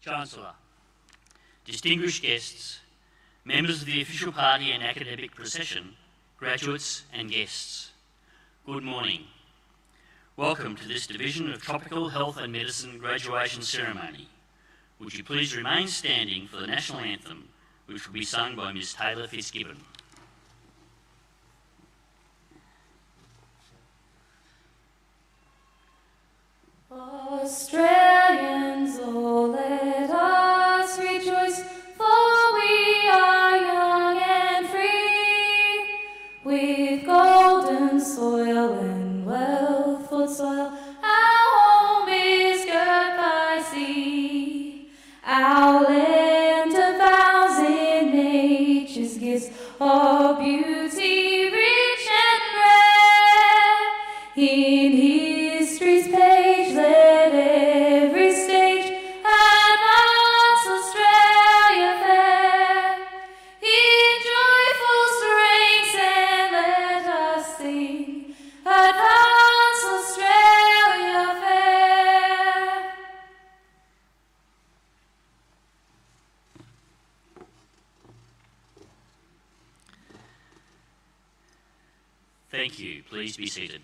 Chancellor, distinguished guests, members of the official party and academic procession, graduates and guests, good morning. Welcome to this Division of Tropical Health and Medicine graduation ceremony. Would you please remain standing for the national anthem, which will be sung by Ms. Taylor Fitzgibbon. Australians, oh, let us rejoice, for we are young and free, with golden soil and wealthful soil. Our home is girt by sea, our land a thousand nature's gifts of beauty rich and rare. In history's page let every stage advance Australia fair. In joyful strength and let us sing, advance Australia fair. Thank you. Please be seated.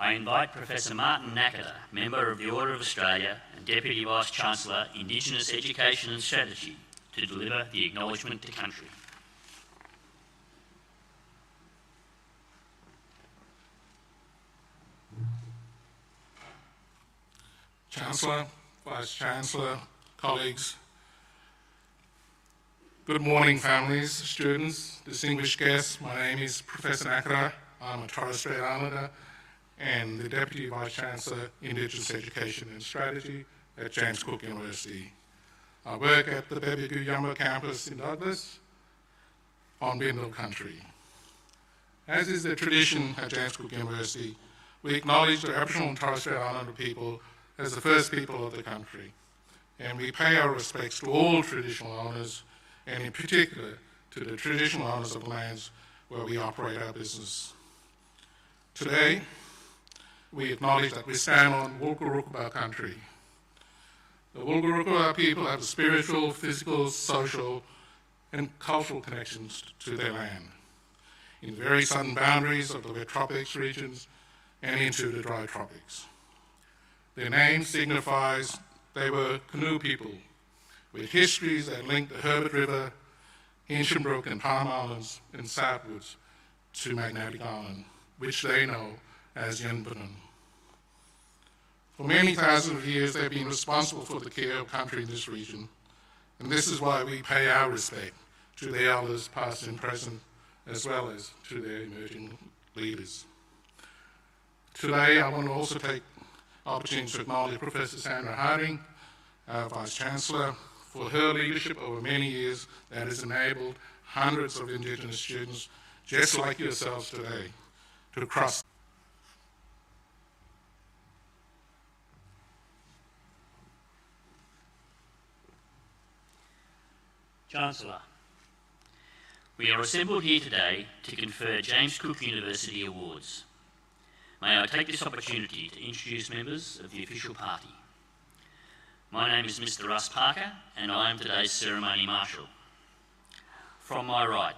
I invite Professor Martin Nackada, Member of the Order of Australia and Deputy Vice-Chancellor, Indigenous Education and Strategy, to deliver the acknowledgement to country. Chancellor, Vice-Chancellor, colleagues, good morning families, students, distinguished guests. My name is Professor Nackada. I'm a Torres Strait Islander and the Deputy Vice-Chancellor, Indigenous Education and Strategy at James Cook University. I work at the Bebegoo campus in Douglas on Bindal country. As is the tradition at James Cook University, we acknowledge the Aboriginal and Torres Strait Islander people as the first people of the country, and we pay our respects to all traditional owners, and in particular to the traditional owners of lands where we operate our business. Today, we acknowledge that we stand on Wulgurukaba country. The Wulgurukaba people have spiritual, physical, social, and cultural connections to their land in the very southern boundaries of the wet tropics regions and into the dry tropics. Their name signifies they were canoe people with histories that link the Herbert River, Hinchinbrook and Palm Islands and southwards to Magnetic Island, which they know as Yinburnum. For many thousands of years, they've been responsible for the care of country in this region, and this is why we pay our respect to their elders, past and present, as well as to their emerging leaders. Today, I want to also take the opportunity to acknowledge Professor Sandra Harding, our Vice-Chancellor, for her leadership over many years that has enabled hundreds of Indigenous students, just like yourselves today, to cross. Chancellor, we are assembled here today to confer James Cook University Awards. May I take this opportunity to introduce members of the official party. My name is Mr. Russ Parker, and I am today's ceremony marshal. From my right,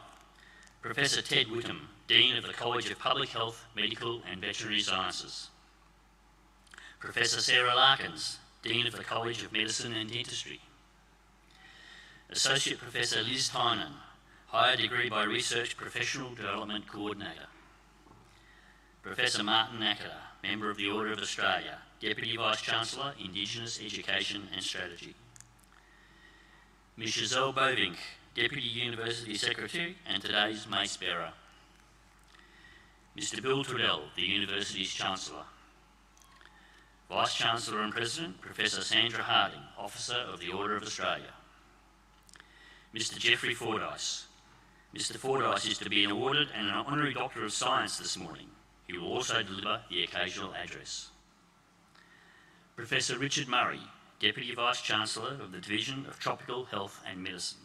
Professor Ted Whittam, Dean of the College of Public Health, Medical and Veterinary Sciences. Professor Sarah Larkins, Dean of the College of Medicine and Dentistry. Associate Professor Liz Tynan, Higher Degree by Research Professional Development Coordinator. Professor Martin Nackada, Member of the Order of Australia, Deputy Vice-Chancellor, Indigenous Education and Strategy. Ms. Giselle Bovink, Deputy University Secretary and today's Mace Bearer. Mr. Bill Trudell, the University's Chancellor. Vice-Chancellor and President, Professor Sandra Harding, Officer of the Order of Australia. Mr. Geoffrey Fordyce. Mr. Fordyce is to be awarded an Honorary Doctor of Science this morning. He will also deliver the occasional address. Professor Richard Murray, Deputy Vice-Chancellor of the Division of Tropical Health and Medicine.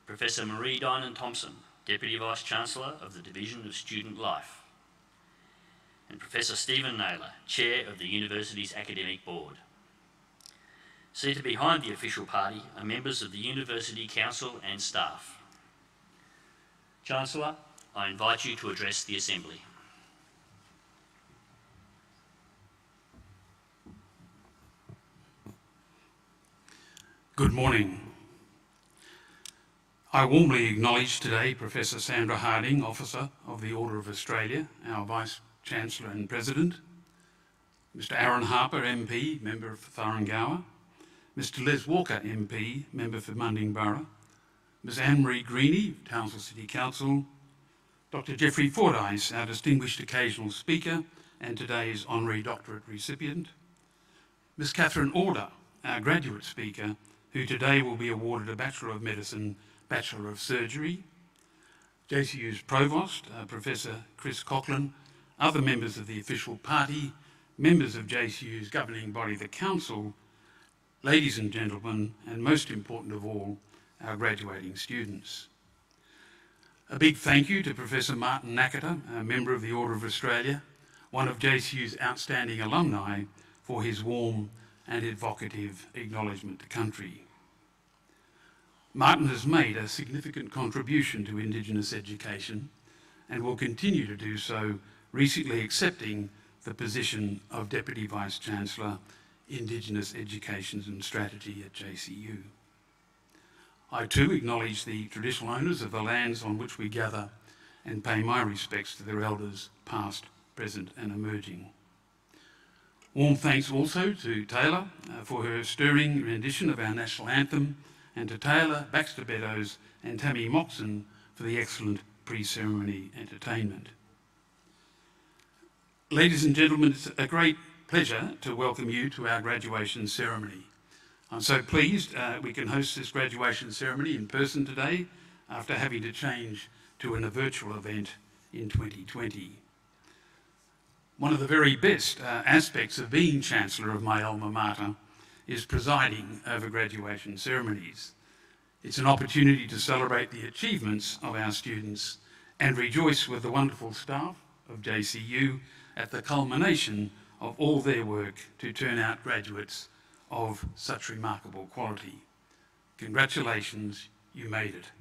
Professor Marie Dinan Thompson, Deputy Vice-Chancellor of the Division of Student Life, and Professor Stephen Naylor, Chair of the University's Academic Board. Seated behind the official party are members of the University Council and staff. Chancellor, I invite you to address the Assembly. Good morning. I warmly acknowledge today Professor Sandra Harding, Officer of the Order of Australia, our Vice-Chancellor and President, Mr Aaron Harper, MP, Member for Thuringowa, Mr Les Walker, MP, Member for Munding Borough, Ms Anne-Marie Greeny, Townsville City Council, Dr Geoffrey Fordyce, our distinguished occasional speaker and today's Honorary Doctorate recipient, Ms Catherine Alder, our graduate speaker, who today will be awarded a Bachelor of Medicine, Bachelor of Surgery, JCU's Provost, Professor Chris Coughlin, other members of the official party, members of JCU's governing body, the Council, ladies and gentlemen, and most important of all, our graduating students. A big thank you to Professor Martin Nakata, a member of the Order of Australia, one of JCU's outstanding alumni, for his warm and evocative acknowledgement to country. Martin has made a significant contribution to Indigenous education and will continue to do so, recently accepting the position of Deputy Vice-Chancellor, Indigenous Education and Strategy at JCU. I too acknowledge the traditional owners of the lands on which we gather and pay my respects to their elders, past, present and emerging. Warm thanks also to Taylor for her stirring rendition of our national anthem, and to Taylor, Baxter Beddoes and Tammy Moxon for the excellent pre-ceremony entertainment. Ladies and gentlemen, it's a great pleasure to welcome you to our graduation ceremony. I'm so pleased we can host this graduation ceremony in person today after having to change to a virtual event in 2020. One of the very best aspects of being Chancellor of my alma mater is presiding over graduation ceremonies. It's an opportunity to celebrate the achievements of our students and rejoice with the wonderful staff of JCU at the culmination of all their work to turn out graduates of such remarkable quality. Congratulations, you made it.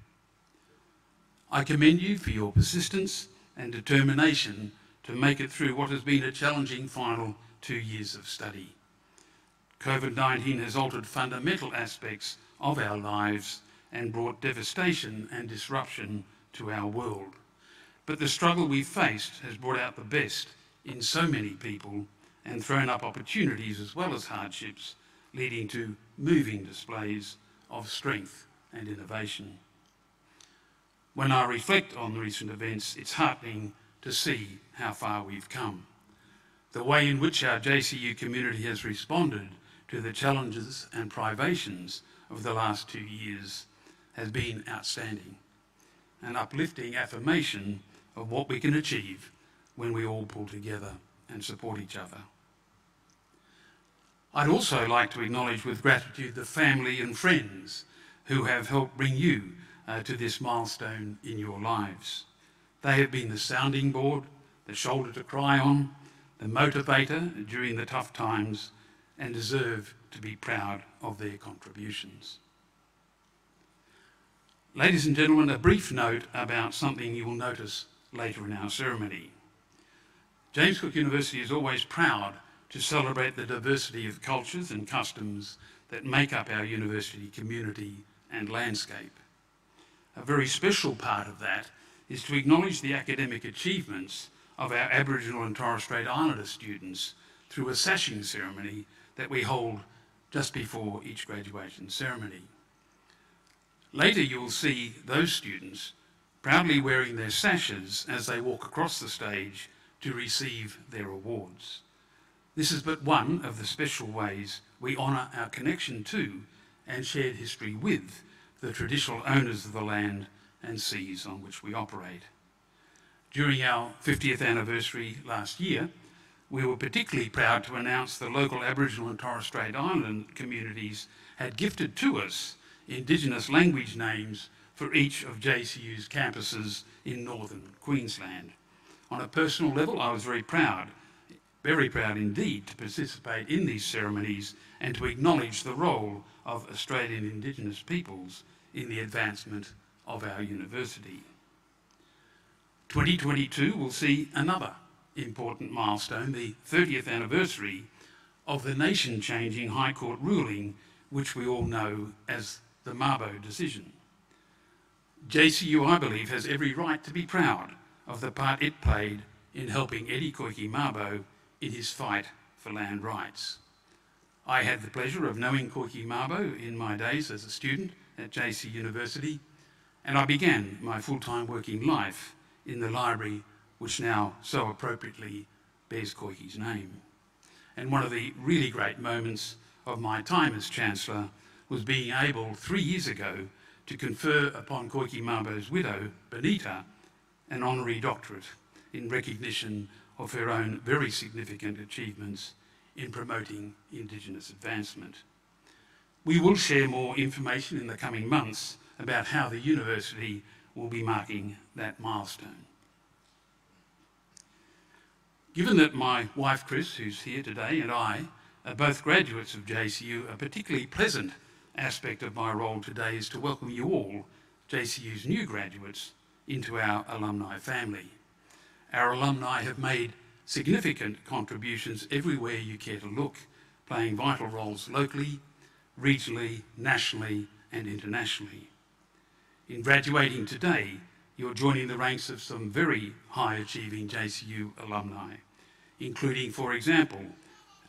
I commend you for your persistence and determination to make it through what has been a challenging final 2 years of study. COVID-19 has altered fundamental aspects of our lives and brought devastation and disruption to our world. But the struggle we faced has brought out the best in so many people and thrown up opportunities as well as hardships, leading to moving displays of strength and innovation. When I reflect on the recent events, it's heartening to see how far we've come. The way in which our JCU community has responded to the challenges and privations of the last 2 years has been outstanding, an uplifting affirmation of what we can achieve when we all pull together and support each other. I'd also like to acknowledge with gratitude the family and friends who have helped bring you to this milestone in your lives. They have been the sounding board, the shoulder to cry on, the motivator during the tough times, and deserve to be proud of their contributions. Ladies and gentlemen, a brief note about something you will notice later in our ceremony. James Cook University is always proud to celebrate the diversity of cultures and customs that make up our university community and landscape. A very special part of that is to acknowledge the academic achievements of our Aboriginal and Torres Strait Islander students through a sashing ceremony that we hold just before each graduation ceremony. Later you will see those students proudly wearing their sashes as they walk across the stage to receive their awards. This is but one of the special ways we honour our connection to and shared history with the traditional owners of the land and seas on which we operate. During our 50th anniversary last year, we were particularly proud to announce the local Aboriginal and Torres Strait Island communities had gifted to us Indigenous language names for each of JCU's campuses in northern Queensland. On a personal level, I was very proud indeed, to participate in these ceremonies and to acknowledge the role of Australian Indigenous peoples in the advancement of our university. 2022 will see another important milestone, the 30th anniversary of the nation-changing High Court ruling, which we all know as the Mabo decision. JCU, I believe, has every right to be proud of the part it played in helping Eddie Koiki Mabo in his fight for land rights. I had the pleasure of knowing Koiki Mabo in my days as a student at JC University, and I began my full-time working life in the library which now so appropriately bears Koiki's name. And one of the really great moments of my time as Chancellor was being able 3 years ago to confer upon Koiki Mabo's widow, Benita, an honorary doctorate in recognition of her own very significant achievements in promoting Indigenous advancement. We will share more information in the coming months about how the university will be marking that milestone. Given that my wife Chris, who's here today, and I are both graduates of JCU, a particularly pleasant aspect of my role today is to welcome you all, JCU's new graduates, into our alumni family. Our alumni have made significant contributions everywhere you care to look, playing vital roles locally, regionally, nationally, and internationally. In graduating today, you're joining the ranks of some very high-achieving JCU alumni, including, for example,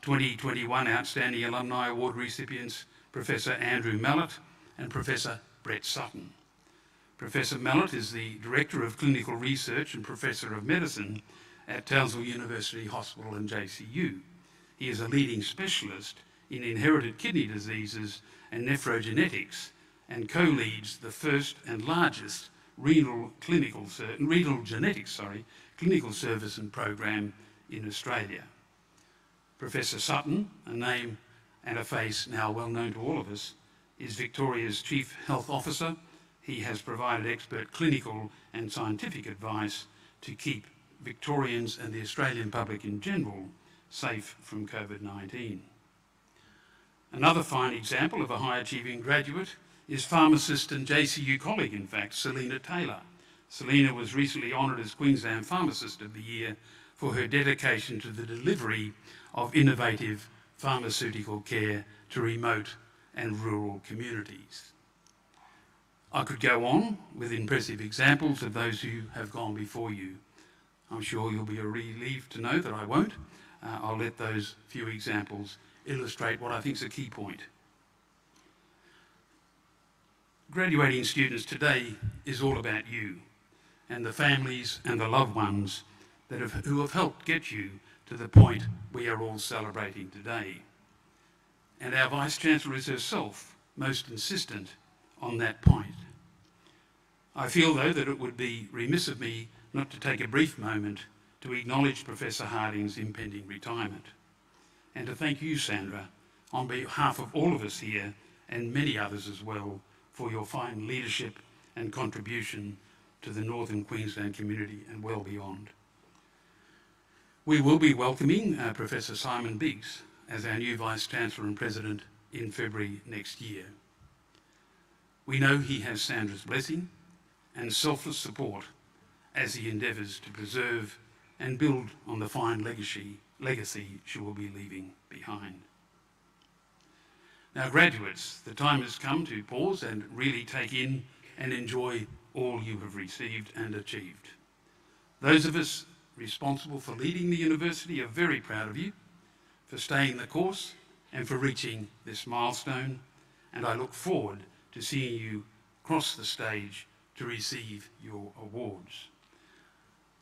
2021 Outstanding Alumni Award recipients Professor Andrew Mallett and Professor Brett Sutton. Professor Mallett is the Director of Clinical Research and Professor of Medicine at Townsville University Hospital and JCU. He is a leading specialist in inherited kidney diseases and nephrogenetics and co-leads the first and largest renal genetics clinical service and program in Australia. Professor Sutton, a name and a face now well known to all of us, is Victoria's Chief Health Officer. He has provided expert clinical and scientific advice to keep Victorians and the Australian public in general safe from COVID-19. Another fine example of a high-achieving graduate is pharmacist and JCU colleague, in fact, Selina Taylor. Selina was recently honoured as Queensland Pharmacist of the Year for her dedication to the delivery of innovative pharmaceutical care to remote and rural communities. I could go on with impressive examples of those who have gone before you. I'm sure you'll be relieved to know that I won't. I'll let those few examples illustrate what I think is a key point. Graduating students today is all about you and the families and the loved ones who have helped get you to the point we are all celebrating today. And our Vice-Chancellor is herself most insistent on that point. I feel, though, that it would be remiss of me not to take a brief moment to acknowledge Professor Harding's impending retirement, and to thank you, Sandra, on behalf of all of us here, and many others as well, for your fine leadership and contribution to the Northern Queensland community and well beyond. We will be welcoming Professor Simon Biggs as our new Vice-Chancellor and President in February next year. We know he has Sandra's blessing and selfless support as he endeavours to preserve and build on the fine legacy she will be leaving behind. Now, graduates, the time has come to pause and really take in and enjoy all you have received and achieved. Those of us responsible for leading the university are very proud of you, for staying the course and for reaching this milestone, and I look forward to seeing you cross the stage to receive your awards.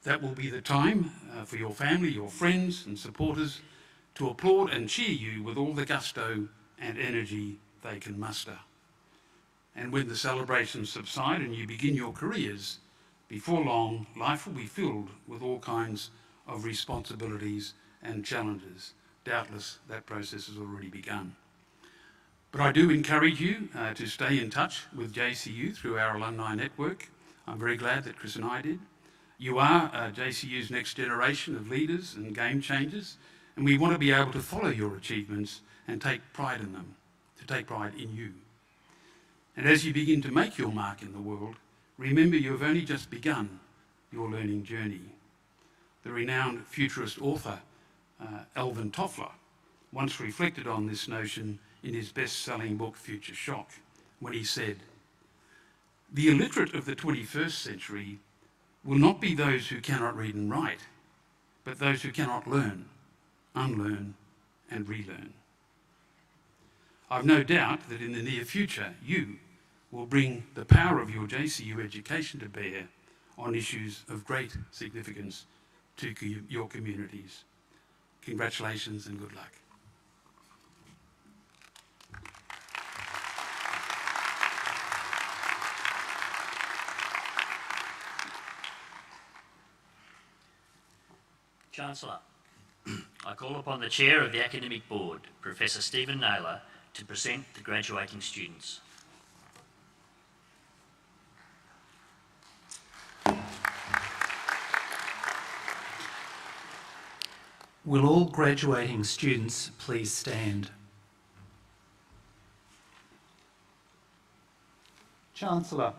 That will be the time for your family, your friends and supporters to applaud and cheer you with all the gusto and energy they can muster. And when the celebrations subside and you begin your careers, before long, life will be filled with all kinds of responsibilities and challenges. Doubtless that process has already begun. But I do encourage you to stay in touch with JCU through our alumni network. I'm very glad that Chris and I did. You are JCU's next generation of leaders and game changers, and we want to be able to follow your achievements and take pride in them, to take pride in you. And as you begin to make your mark in the world, remember you have only just begun your learning journey. The renowned futurist author, Alvin Toffler, once reflected on this notion in his best-selling book, Future Shock, when he said, "The illiterate of the 21st century will not be those who cannot read and write, but those who cannot learn, unlearn, and relearn." I've no doubt that in the near future, you will bring the power of your JCU education to bear on issues of great significance to your communities. Congratulations and good luck. Chancellor, I call upon the Chair of the Academic Board, Professor Stephen Naylor, to present the graduating students. Will all graduating students please stand? Chancellor,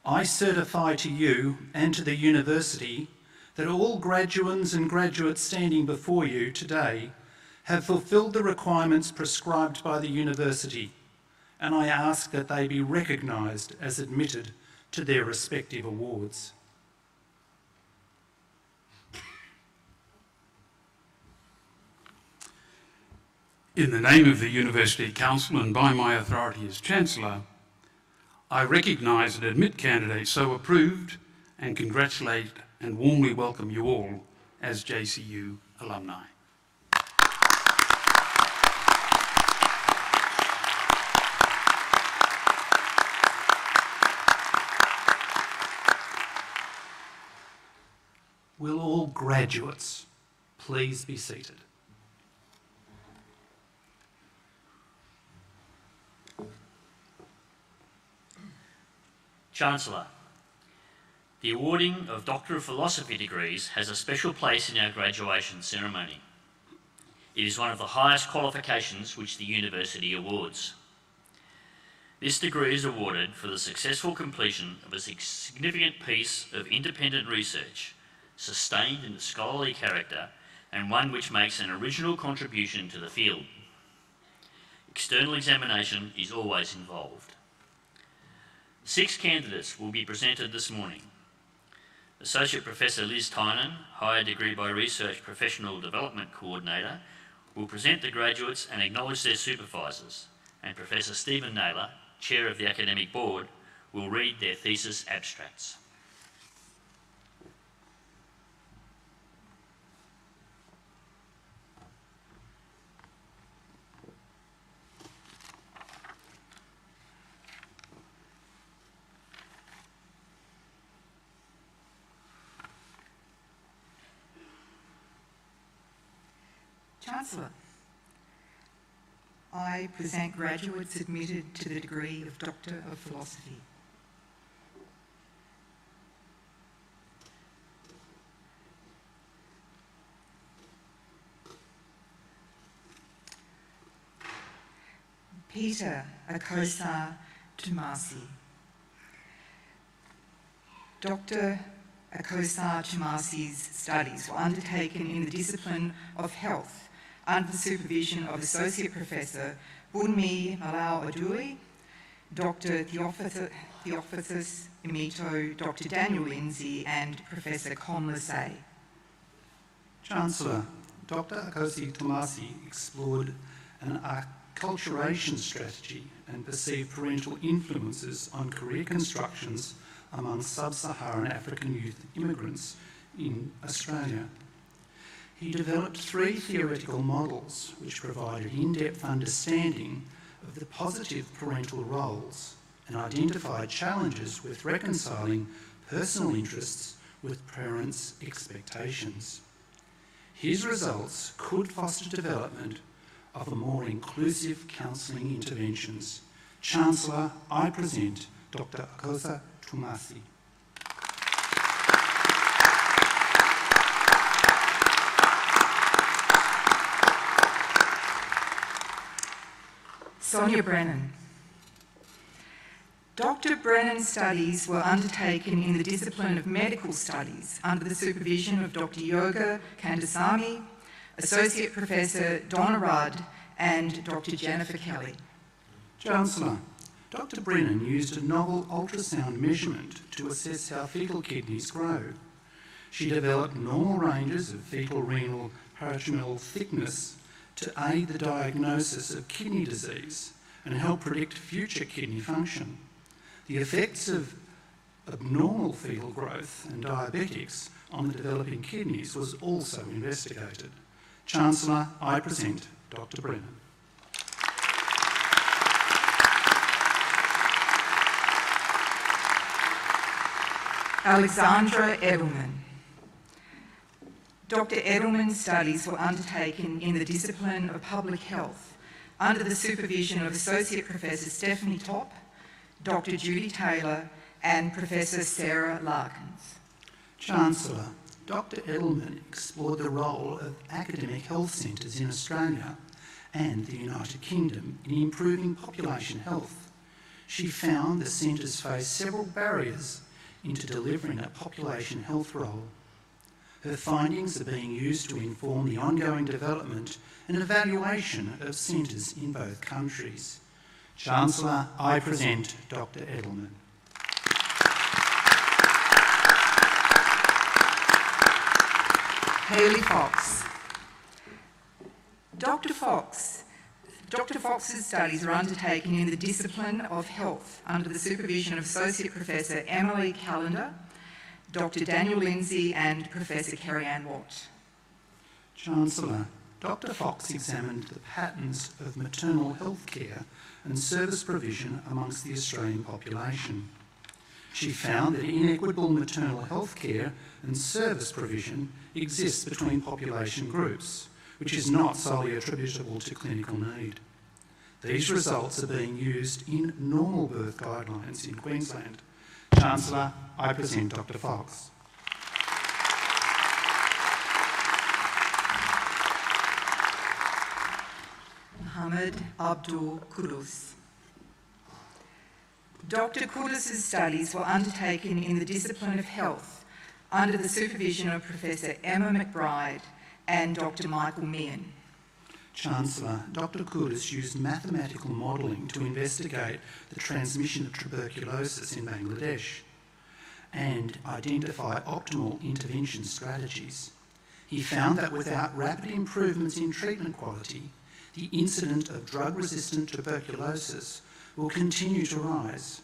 I certify to you and to the University that all graduands and graduates standing before you today have fulfilled the requirements prescribed by the University, and I ask that they be recognised as admitted to their respective awards. In the name of the University Council and by my authority as Chancellor, I recognise and admit candidates so approved and congratulate and warmly welcome you all as JCU alumni. Will all graduates please be seated? Chancellor, the awarding of Doctor of Philosophy degrees has a special place in our graduation ceremony. It is one of the highest qualifications which the University awards. This degree is awarded for the successful completion of a significant piece of independent research, sustained in a scholarly character, and one which makes an original contribution to the field. External examination is always involved. 6 candidates will be presented this morning. Associate Professor Liz Tynan, Higher Degree by Research Professional Development Coordinator, will present the graduates and acknowledge their supervisors, and Professor Stephen Naylor, Chair of the Academic Board, will read their thesis abstracts. Chancellor, I present graduates admitted to the degree of Doctor of Philosophy. Peter Akosa Tumasi. Dr. Akosa Tumasi's studies were undertaken in the discipline of health under the supervision of Associate Professor Bunmi Malau Adui, Dr. Theophysis Emito, Dr. Daniel Lindsay, and Professor Con Lasay. Chancellor, Dr. Akosi Tomasi explored an acculturation strategy and perceived parental influences on career constructions among sub-Saharan African youth immigrants in Australia. He developed 3 theoretical models which provided in-depth understanding of the positive parental roles and identified challenges with reconciling personal interests with parents' expectations. His results could foster development of a more inclusive counselling interventions. Chancellor, I present Dr. Akosa Tumasi. Sonia Brennan. Dr. Brennan's studies were undertaken in the discipline of medical studies under the supervision of Dr. Yoga Kandasamy, Associate Professor Donna Rudd, and Dr. Jennifer Kelly. Chancellor, Dr. Brennan used a novel ultrasound measurement to assess how fetal kidneys grow. She developed normal ranges of fetal renal peritoneal thickness to aid the diagnosis of kidney disease and help predict future kidney function. The effects of abnormal fetal growth and diabetics on the developing kidneys was also investigated. Chancellor, I present Dr. Brennan. Alexandra Edelman. Dr. Edelman's studies were undertaken in the discipline of public health under the supervision of Associate Professor Stephanie Topp, Dr. Judy Taylor, and Professor Sarah Larkins. Chancellor, Dr. Edelman explored the role of academic health centres in Australia and the United Kingdom in improving population health. She found the centres face several barriers into delivering a population health role. Her findings are being used to inform the ongoing development and evaluation of centres in both countries. Chancellor, I present Dr. Edelman. Hayley Fox. Dr. Fox's studies are undertaken in the discipline of health under the supervision of Associate Professor Emily Callender, Dr. Daniel Lindsay, and Professor Kerry-Ann Watt. Chancellor, Dr. Fox examined the patterns of maternal health care and service provision amongst the Australian population. She found that inequitable maternal health care and service provision exists between population groups, which is not solely attributable to clinical need. These results are being used in normal birth guidelines in Queensland. Chancellor, I present Dr. Fox. Mohammed Abdul Kudus. Dr. Kudus's studies were undertaken in the discipline of health under the supervision of Professor Emma McBride and Dr. Michael Meehan. Chancellor, Dr. Kudus used mathematical modelling to investigate the transmission of tuberculosis in Bangladesh and identify optimal intervention strategies. He found that without rapid improvements in treatment quality, the incidence of drug-resistant tuberculosis will continue to rise,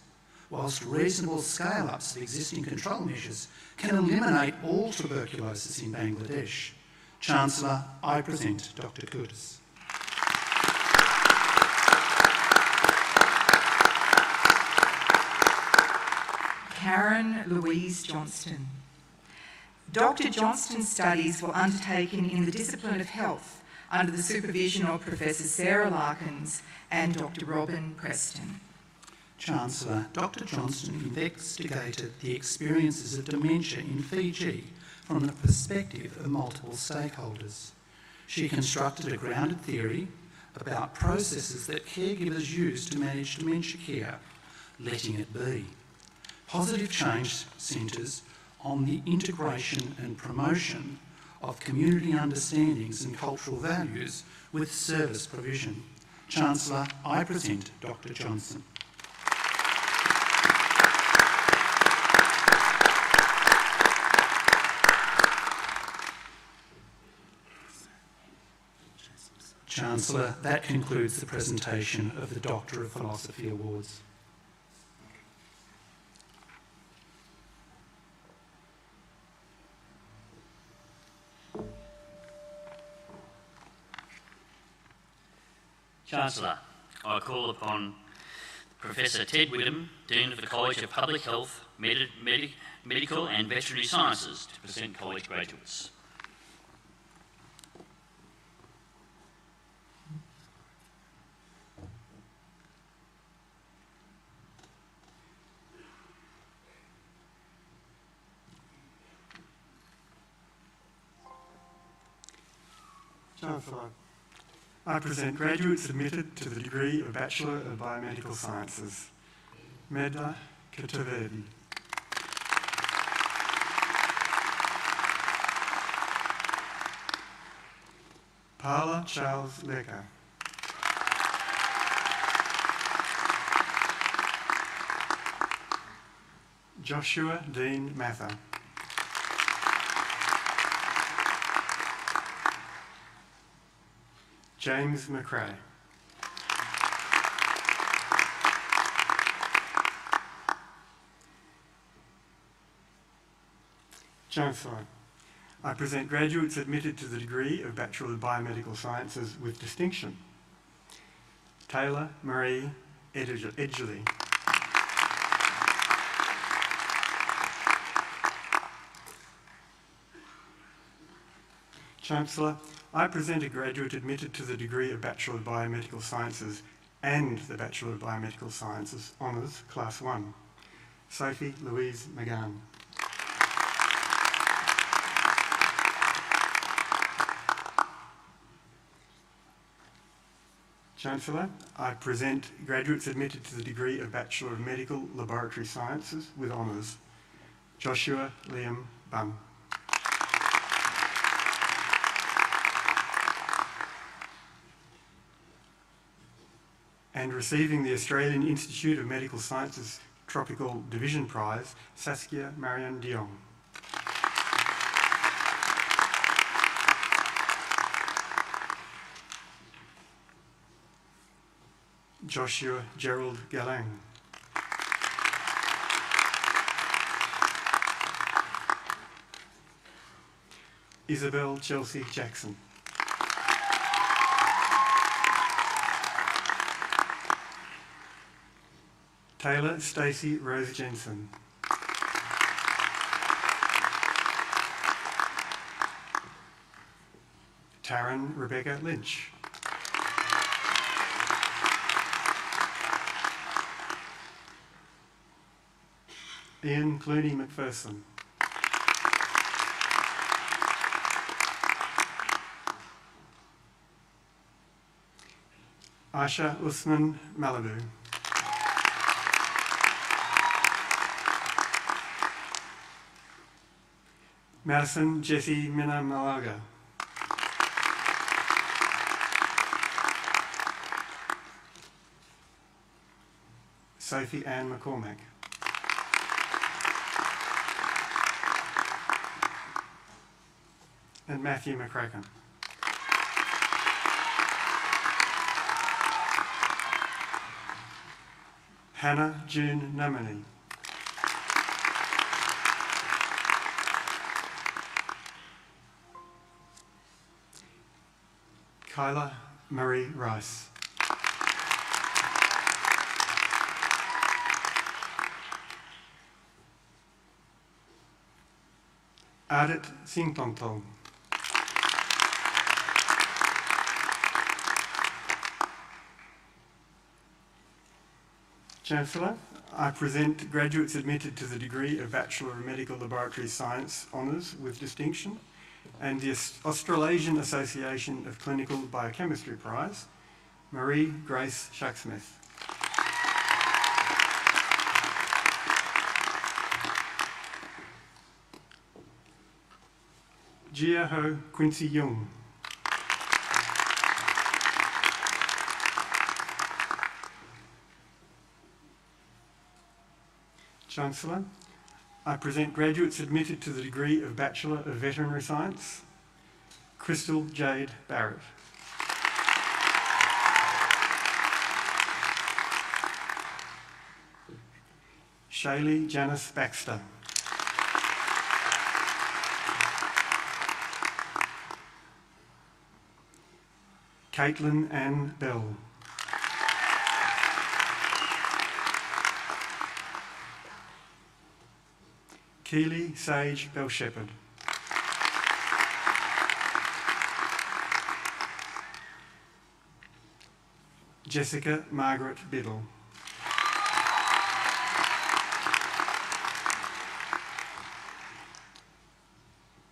whilst reasonable scale-ups of existing control measures can eliminate all tuberculosis in Bangladesh. Chancellor, I present Dr. Kudus. Karen Louise Johnston. Dr. Johnston's studies were undertaken in the discipline of health under the supervision of Professor Sarah Larkins and Dr. Robin Preston. Chancellor, Dr. Johnston investigated the experiences of dementia in Fiji from the perspective of multiple stakeholders. She constructed a grounded theory about processes that caregivers use to manage dementia care, letting it be. Positive change centres on the integration and promotion of community understandings and cultural values with service provision. Chancellor, I present Dr. Johnson. Chancellor, that concludes the presentation of the Doctor of Philosophy Awards. Chancellor, I call upon Professor Ted Whittam, Dean of the College of Public Health, Medical and Veterinary Sciences, to present college graduates. Chancellor, I present graduates admitted to the degree of Bachelor of Biomedical Sciences. Medla Ketavedi. Paula Charles Lecker. Joshua Dean Mather. James McRae. Chancellor, I present graduates admitted to the degree of Bachelor of Biomedical Sciences with distinction. Taylor Marie Edgley. Chancellor, I present a graduate admitted to the degree of Bachelor of Biomedical Sciences and the Bachelor of Biomedical Sciences Honours, Class 1, Sophie Louise McGann. Chancellor, I present graduates admitted to the degree of Bachelor of Medical Laboratory Sciences with honours, Joshua Liam Bunn. And receiving the Australian Institute of Medical Sciences Tropical Division Prize, Saskia Marion Dion. Joshua Gerald Galang. Isabel Chelsea Jackson. Taylor Stacey Rose Jensen. Taryn Rebecca Lynch. Ian Clooney McPherson. Aisha Usman Malibu. Madison Jessie Minna Malaga. Sophie Ann McCormack. And Matthew McCracken. Hannah June Namani. Kyla Marie Rice. Adit Singtongtong. Chancellor, I present graduates admitted to the degree of Bachelor of Medical Laboratory Science Honours with distinction and the Australasian Association of Clinical Biochemistry Prize, Marie Grace Shacksmith. Jia Ho Quincy Young. Chancellor, I present graduates admitted to the degree of Bachelor of Veterinary Science, Crystal Jade Barrett. Shaylee Janice Baxter. Caitlin Ann Bell. Keely Sage Bell-Shepherd. Jessica Margaret Biddle.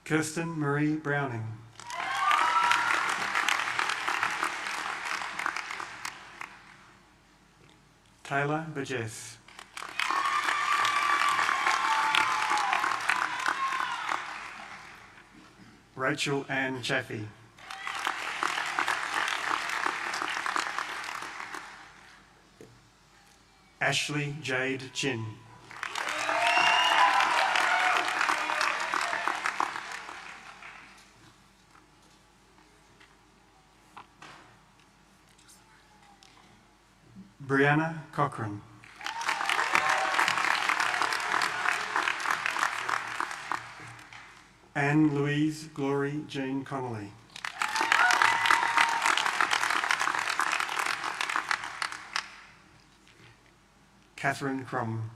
Kirsten Marie Browning. Taylor Burgess. Rachel Ann Chaffee. Ashley Jade Chin. Brianna Cochran. Anne Louise Glory Jean Connolly. Catherine Crum.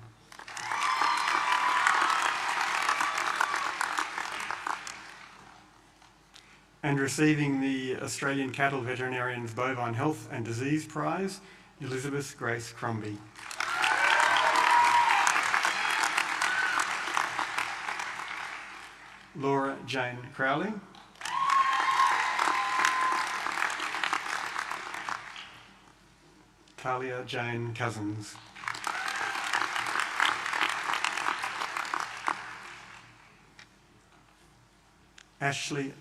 And receiving the Australian Cattle Veterinarians Bovine Health and Disease Prize, Elizabeth Grace Crombie. Laura Jane Crowley. Talia Jane Cousins. Ashley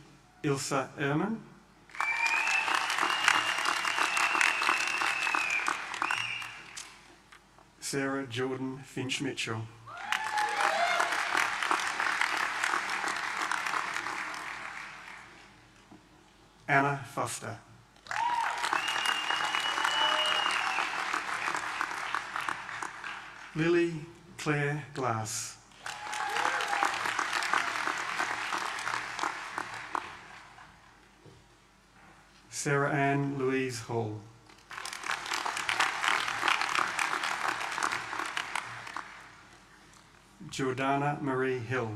Ilsa Ehrman. Sarah Jordan Finch Mitchell. Anna Foster. Lily Claire Glass. Sarah Ann Louise Hall. Jordana Marie Hill.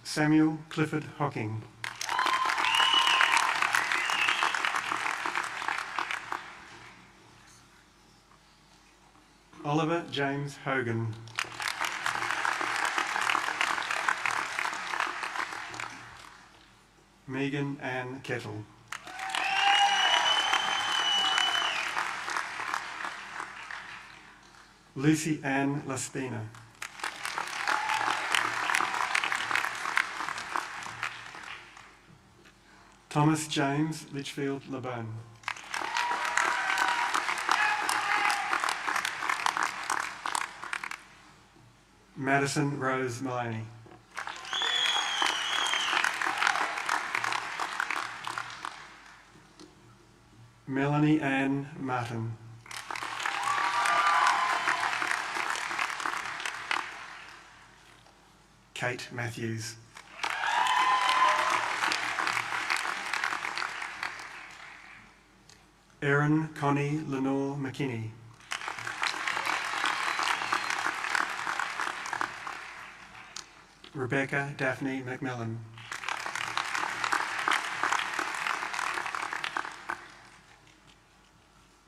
Samuel Clifford Hocking. Oliver James Hogan. Megan Ann Kettle. Lucy Ann Laspina. Thomas James Litchfield Labone. Madison Rose Maloney. Melanie Ann Martin. Kate Matthews. Erin Connie Lenore McKinney. Rebecca Daphne McMillan.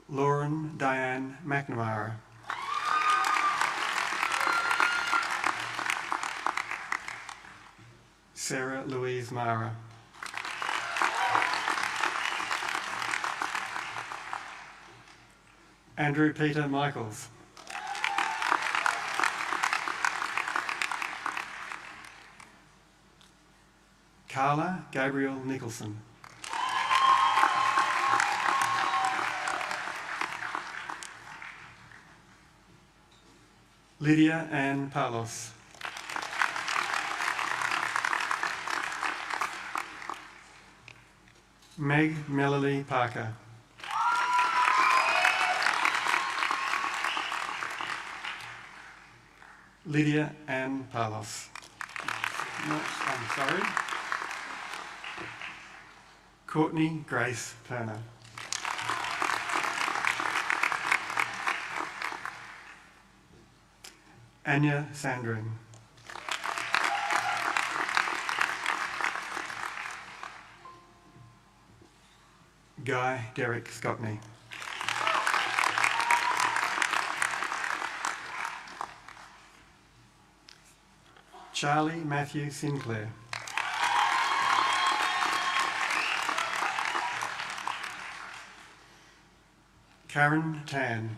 Lauren Diane McNamara. Sarah Louise Mara. Andrew Peter Michaels. Carla Gabriel Nicholson. Lydia Ann Palos. Meg Melanie Parker. Lydia Ann Palos. No, I'm sorry. Courtney Grace Turner. Anya Sandrin. Guy Derek Scottney. Charlie Matthew Sinclair. Karen Tan.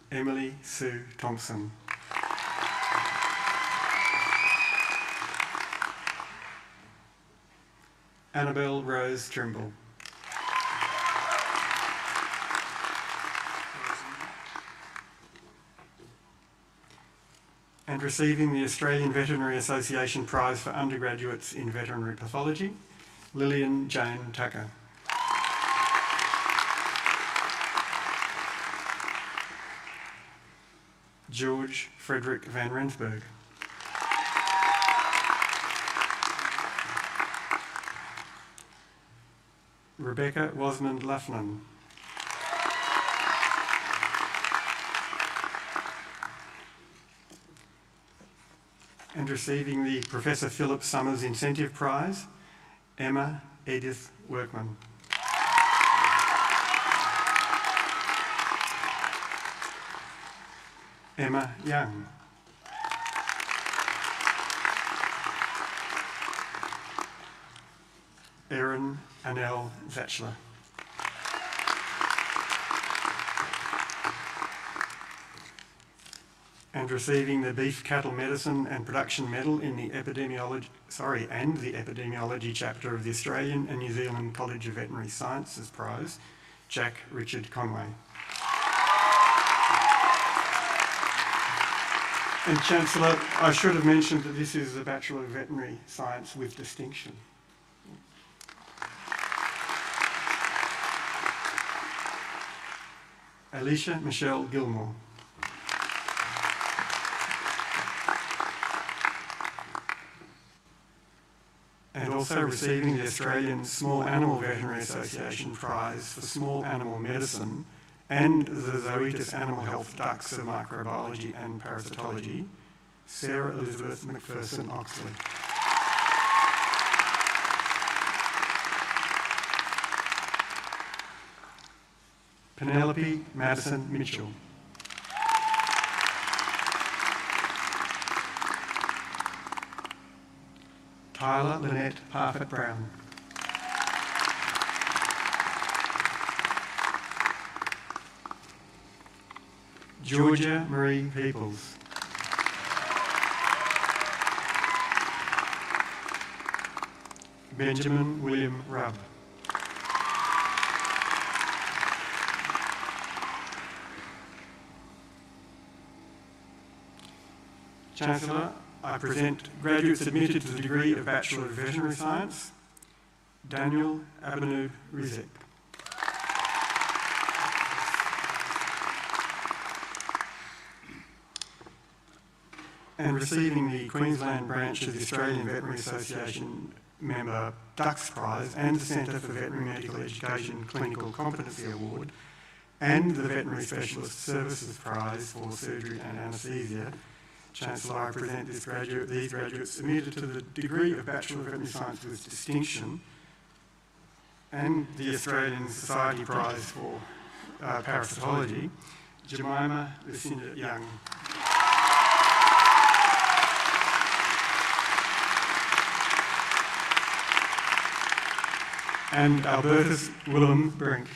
Emily Sue Thompson. Annabelle Rose Trimble. And receiving the Australian Veterinary Association Prize for Undergraduates in Veterinary Pathology, Lillian Jane Tucker. George Frederick van Rensburg. Rebecca Wasmond Luffman. And receiving the Professor Philip Summers Incentive Prize, Emma Edith Workman. Emma Young. Erin Annelle Zatchler. And receiving the Beef Cattle Medicine and Production Medal in the epidemiology chapter of the Australian and New Zealand College of Veterinary Sciences Prize, Jack Richard Conway. And Chancellor, I should have mentioned that this is a Bachelor of Veterinary Science with distinction. Alicia Michelle Gilmore. And also receiving the Australian Small Animal Veterinary Association Prize for Small Animal Medicine and the Zoetis Animal Health Ducks of Microbiology and Parasitology, Sarah Elizabeth McPherson Oxley. Penelope Madison Mitchell. Tyler Lynette Parfitt Brown. Georgia Marie Peoples. Benjamin William Rubb. Chancellor, I present graduates admitted to the degree of Bachelor of Veterinary Science, Daniel Abanoob Rizek. And receiving the Queensland branch of the Australian Veterinary Association member Ducks Prize and the Centre for Veterinary Medical Education Clinical Competency Award and the Veterinary Specialist Services Prize for Surgery and Anaesthesia, Chancellor, I present these graduates admitted to the degree of Bachelor of Veterinary Science with distinction and the Australian Society Prize for Parasitology, Jemima Lucinda Young. And Albertus Willem Brink.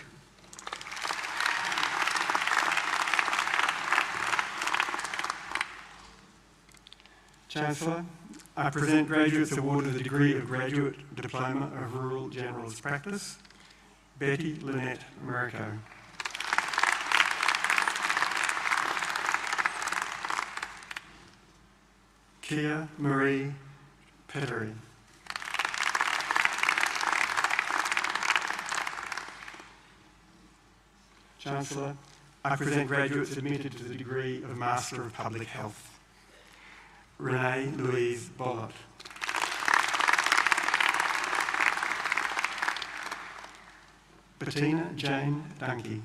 Chancellor, I present graduates awarded the degree of Graduate Diploma of Rural Generalist Practice, Betty Lynette Americo. Kia Marie Pettery. Chancellor, I present graduates admitted to the degree of Master of Public Health, Renee Louise Bollott. Bettina Jane Dunke.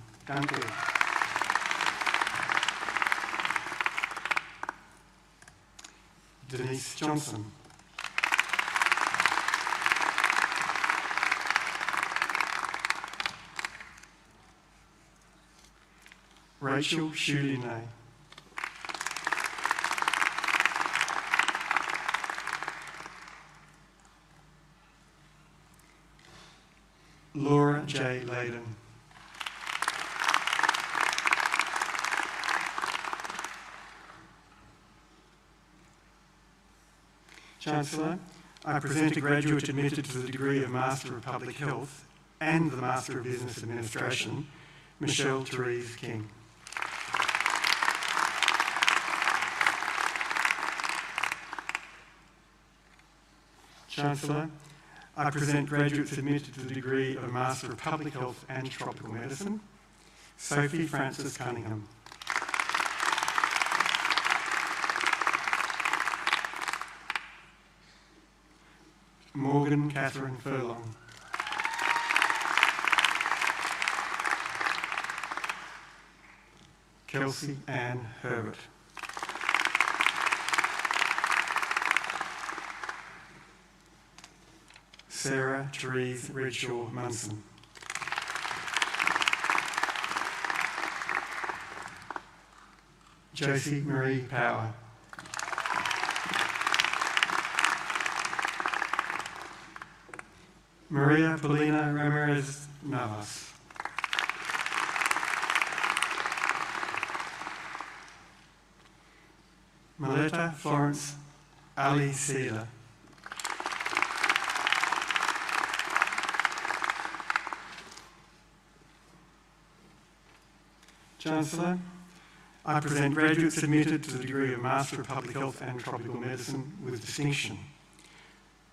Denise Johnson. Rachel Shuline. Laura J. Layden. Chancellor, I present a graduate admitted to the degree of Master of Public Health and the Master of Business Administration, Michelle Therese King. Chancellor, I present graduates admitted to the degree of Master of Public Health and Tropical Medicine, Sophie Frances Cunningham. Morgan Catherine Furlong. Kelsey Ann Herbert. Sarah Therese Redshaw Munson. Josie Marie Power. Maria Paulina Ramirez Navas. Meletta Florence Ali Seela. Chancellor, I present graduates admitted to the degree of Master of Public Health and Tropical Medicine with distinction.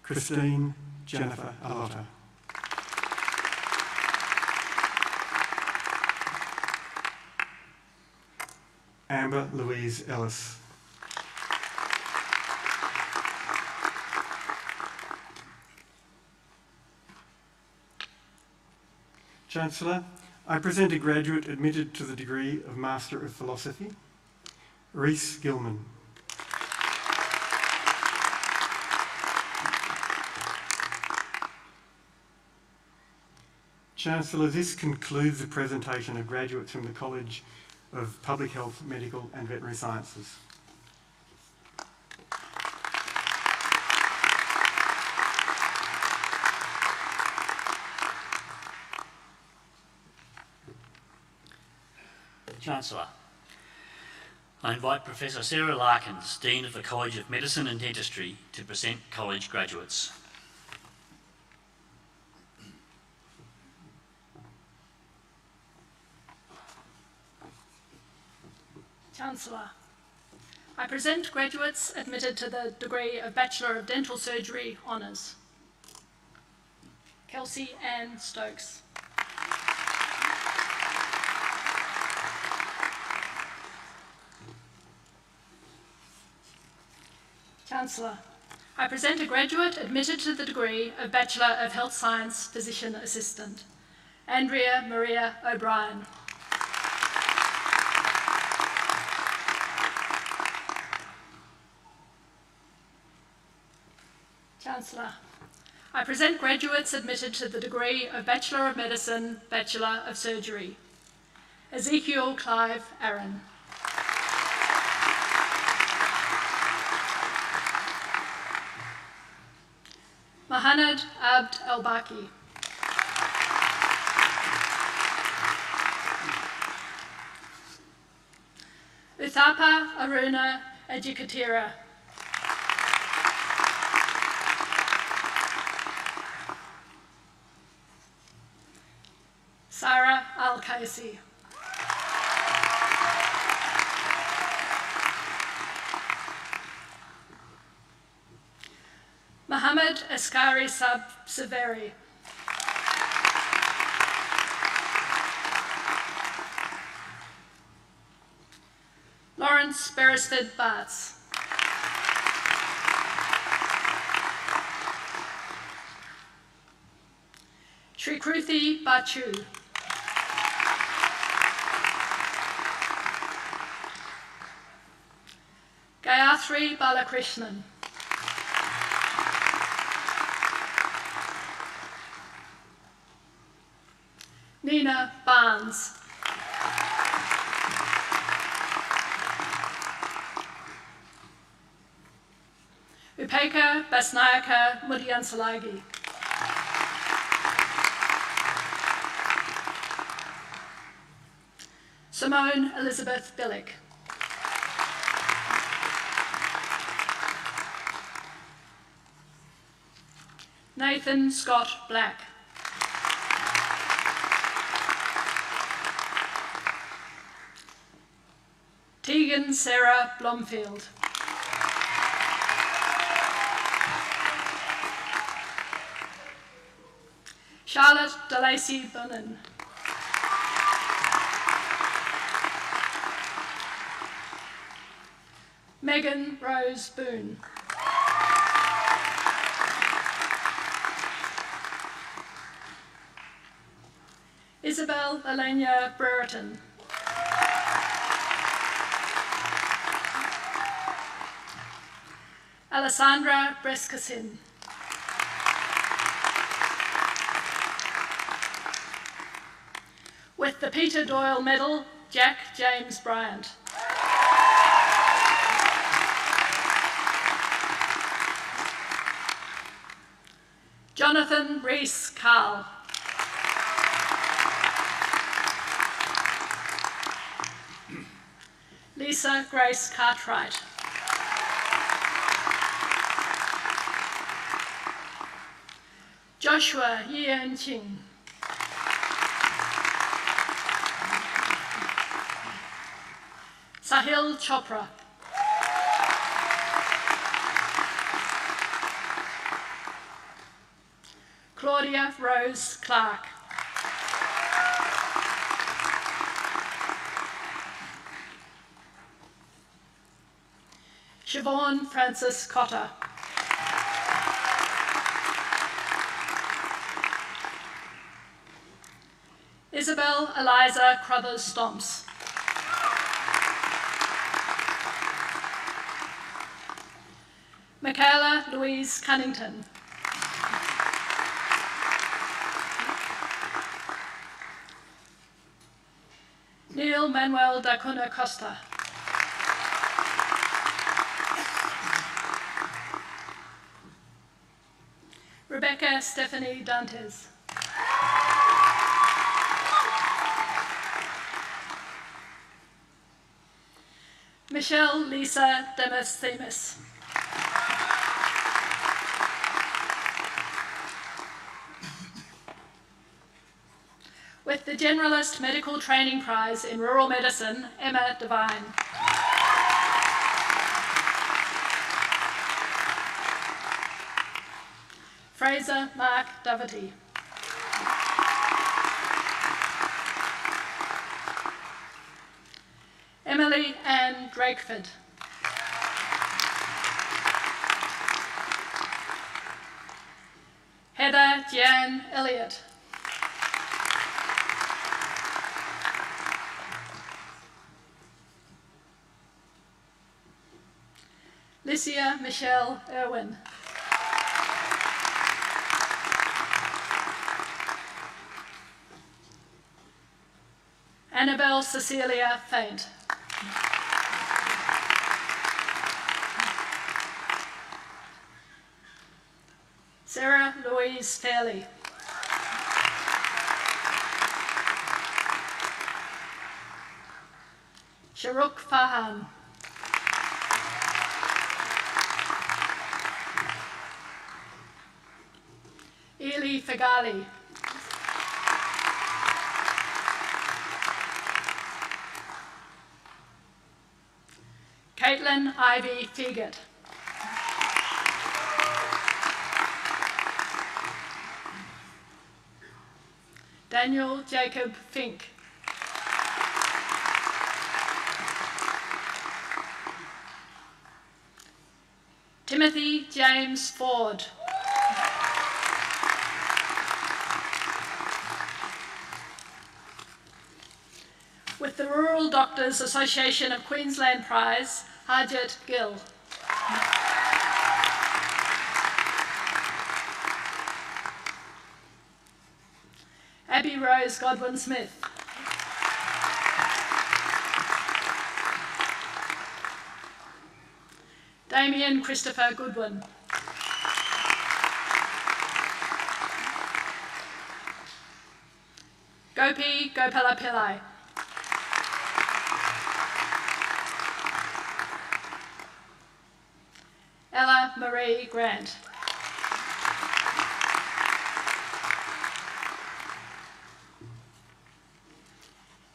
Christine Jennifer Alotta. Amber Louise Ellis. Chancellor, I present a graduate admitted to the degree of Master of Philosophy, Reese Gilman. Chancellor, this concludes the presentation of graduates from the College of Public Health, Medical and Veterinary Sciences. Chancellor, I invite Professor Sarah Larkins, Dean of the College of Medicine and Dentistry, to present college graduates. Chancellor, I present graduates admitted to the degree of Bachelor of Dental Surgery Honours. Kelsey Ann Stokes. Chancellor, I present a graduate admitted to the degree of Bachelor of Health Science Physician Assistant, Andrea Maria O'Brien. Chancellor, I present graduates admitted to the degree of Bachelor of Medicine, Bachelor of Surgery, Ezekiel Clive Aaron. Mohanad Abd El-Baki. Uthapa Aruna Adjikatira. Sarah Al-Kaisi. Mohammed Askari Saveri. Lawrence Beresford Bartz. Shrikruthi Bachu. Gayatri Balakrishnan. Nina Barnes. Upeka Basnayaka Mudyansalagi. Simone Elizabeth Billick. Nathan Scott Black. Tegan Sarah Blomfield. Charlotte DeLacy Bonin. Megan Rose Boone. Isabel Elena Brereton. Alessandra Brescasin. With the Peter Doyle Medal, Jack James Bryant. Jonathan Rees Carl. Lisa Grace Cartwright. Joshua Yian Qing. Sahil Chopra. Claudia Rose Clark. Siobhan Francis Cotter. Isabel Eliza Crothers Stomps. Michaela Louise Cunnington. Neil Manuel da Cunha Costa. Rebecca Stephanie Dantes. Michelle Lisa Demis Themis. With the Generalist Medical Training Prize in Rural Medicine, Emma Devine. Fraser Mark Doherty. Emily Ann Drakeford. Heather Jan Elliott. Licia Michelle Irwin. Annabelle Cecilia Faint. Sarah Louise Fairley. Sharuk Farhan. Eli Fagali. Caitlin Ivy Fegert. Daniel Jacob Fink. Timothy James Ford. With the Rural Doctors Association of Queensland Prize, Harjit Gill. Abby Rose Godwin Smith. Damien Christopher Goodwin. Gopi Gopalapillai. Marie Grant.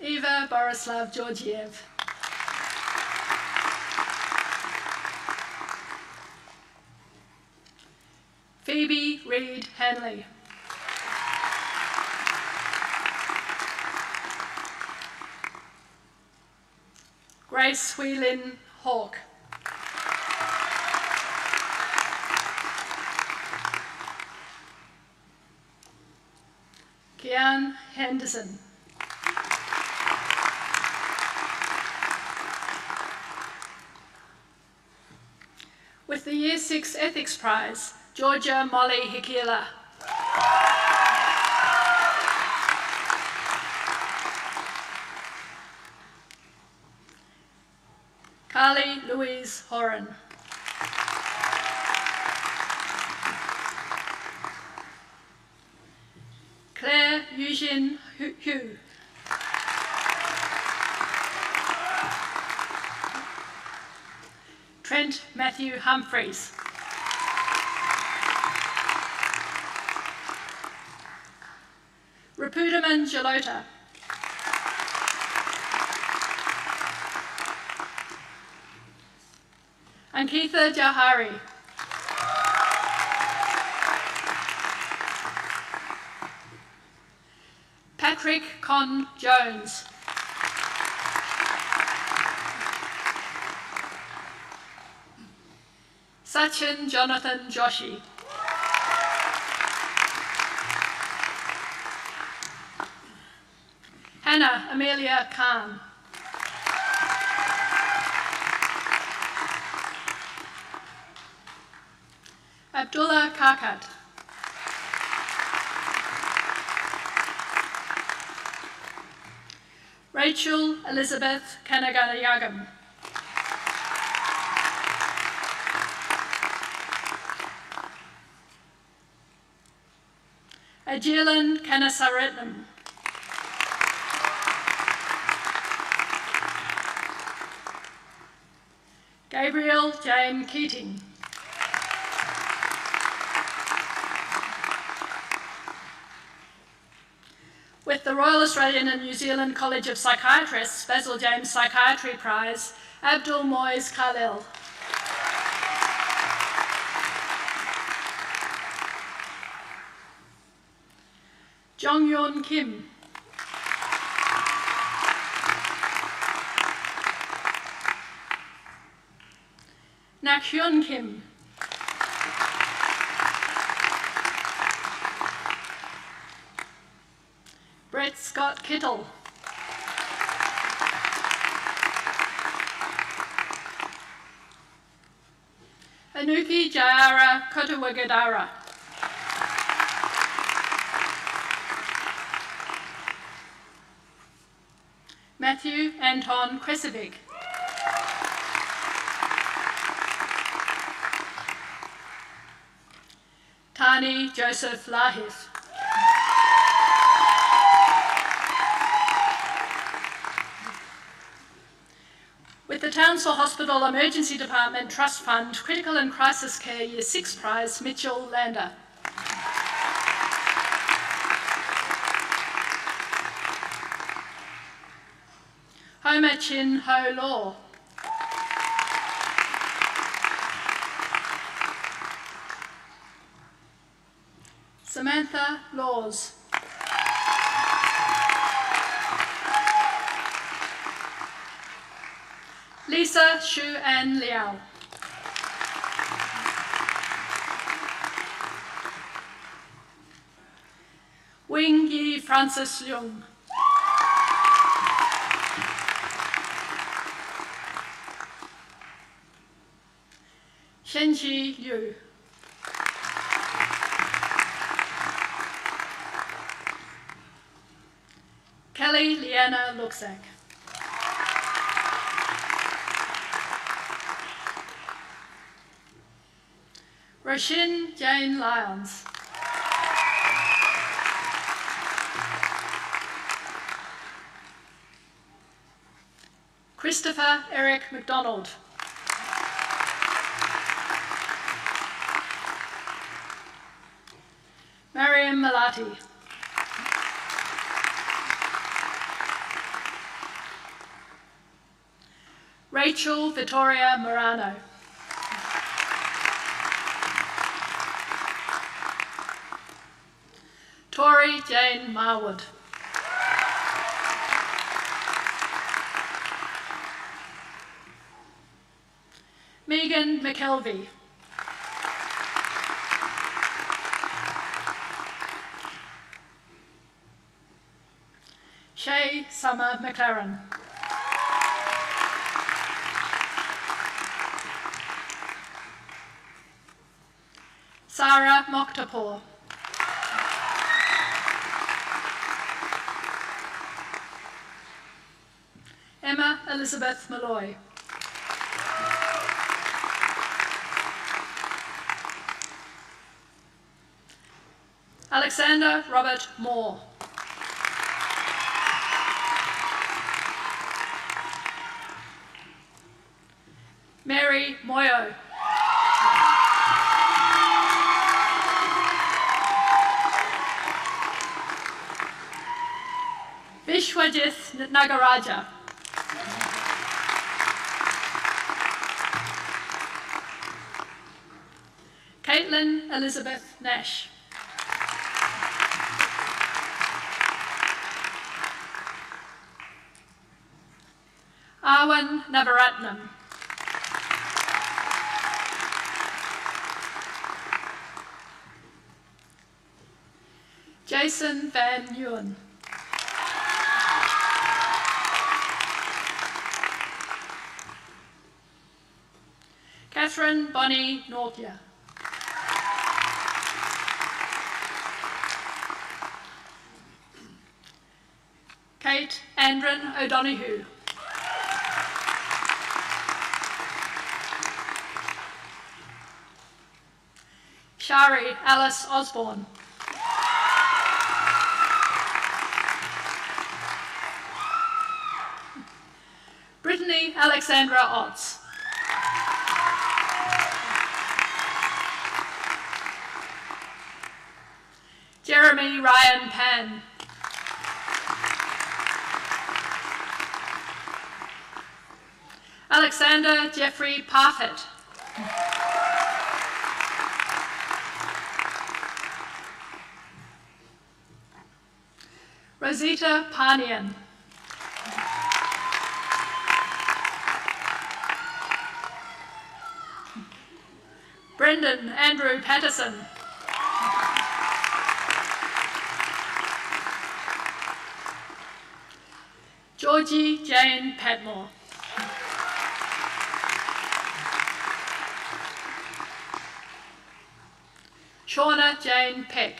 Eva Borislav Georgiev. Phoebe Reed Hanley. Grace Wheelin Hawke. Kian Henderson. With the Year 6 Ethics Prize, Georgia Molly Hikila. Carly Louise Horan. Claire Eugene Hugh. Trent Matthew Humphreys. Rapudaman Jalota. Ankitha Jahari. Patrick Con Jones. Sachin Jonathan Joshi. Hannah Amelia Khan. Abdullah Karkat. Rachel Elizabeth Kanaganayagam. Ajilan Kanasaretnam. Gabriel Jane Keating. With the Royal Australian and New Zealand College of Psychiatrists Basil James Psychiatry Prize, Abdul Moise Khalil. Jong-Yun Kim. Nak-hyun Kim. Brett Scott Kittle. Anuki Jayara Kotawagadara. Matthew Anton Kresovic. Tani Joseph Lahith. With the Townsville Hospital Emergency Department Trust Fund Critical and Crisis Care Year 6 Prize, Mitchell Lander. Homer Chin Ho Law. Samantha Laws. Lisa Shu Ann Liao. Wing Yi Francis Leung. Shenji Liu. Kelly Leanna Luxak. Roshin Jane Lyons. Christopher Eric McDonald. Miriam Malati. Rachel Vittoria Morano. Tori Jane Marwood. Megan McKelvey. Shay Summer McLaren. Sarah Mokhtapur. Emma Elizabeth Malloy. Alexander Robert Moore. Mary Moyo. Vishwajith Nagaraja. Caitlin Elizabeth Nash. Arwan Navaratnam. Jason Van Nguyen. Catherine Bonnie Norkia. Kate Andren O'Donoghue. Shari Alice Osborne. Brittany Alexandra Otts. Jeremy Ryan Pan. Alexander Jeffrey Parfit. Rosita Parnian. Brendan Andrew Patterson. Georgie Jane Patmore. Shauna Jane Peck.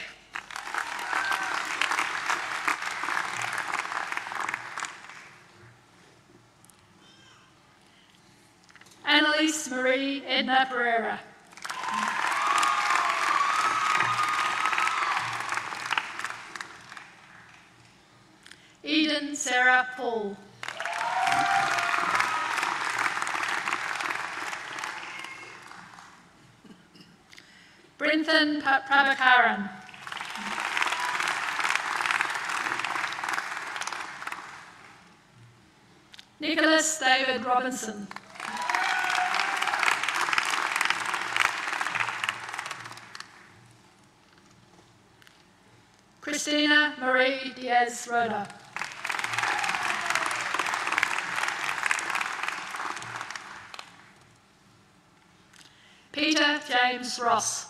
Annalise Marie Edna Pereira. Eden Sarah Paul. Brenton Prabhakaran. Nicholas David Robinson. Christina Marie Diaz Roda. Peter James Ross.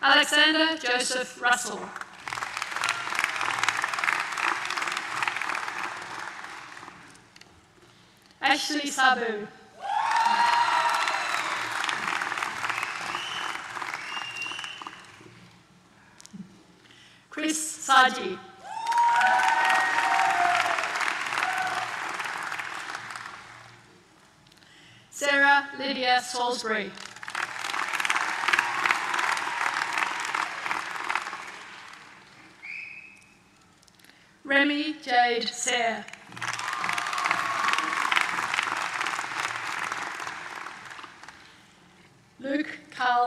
Alexander Joseph Russell. Ashley Sabu. Chris Saji. Sarah Lydia Salisbury. Remy Jade Sayre.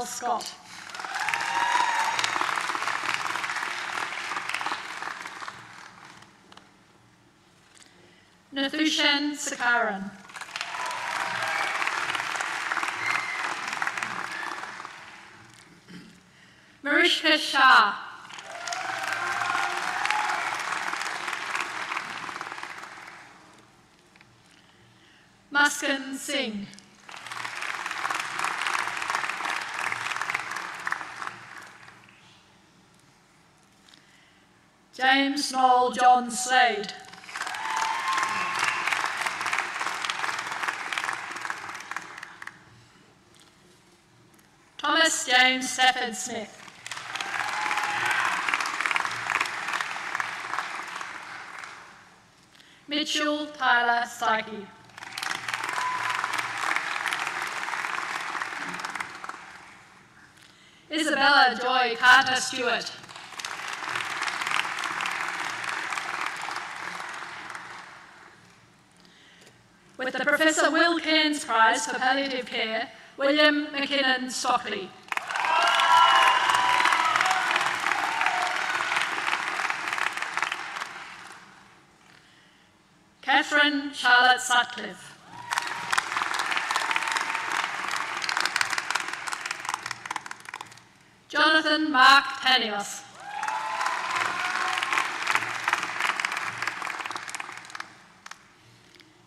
Miles Scott. Nathushan Sakaran. Marishka Shah. Muskan Singh. James Noel John Slade. Thomas James Stafford Smith. Mitchell Tyler Psyche. Isabella Joy Carter Stewart. With the Professor Will Cairns Prize for Palliative Care, William McKinnon Stockley. Catherine Charlotte Sutcliffe. Jonathan Mark Tanios.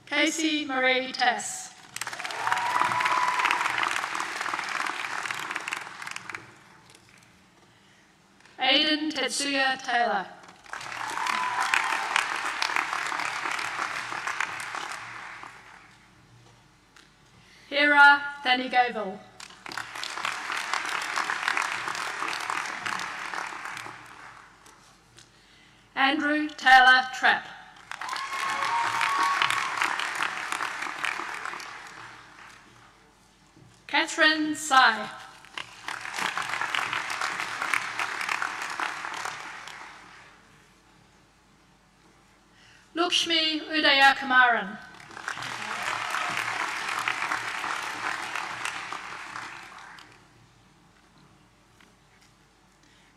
Casey Marie Tass. Aidan Tetsuya Taylor. Hera Thanigaville. Andrew Taylor Trapp. Catherine Sai. Lakshmi Udayakumaran.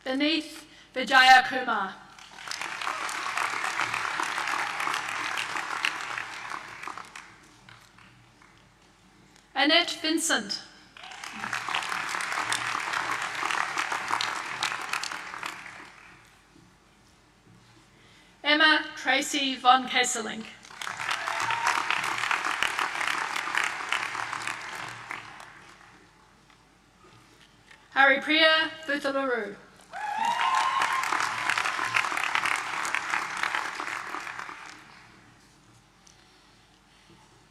Beneath Vijayakumar. Annette Vincent. Emma Tracy von Kesselink. Haripriya Buthaluru.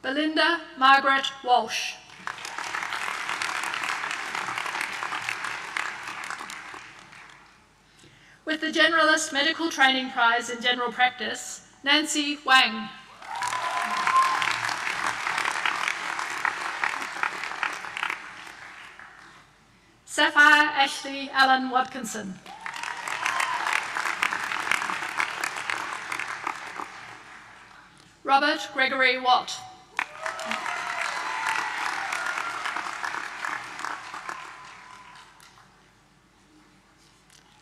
Belinda Margaret Walsh. With the Generalist Medical Training Prize in General Practice, Nancy Wang. Sapphire Ashley Allen Watkinson. Robert Gregory Watt.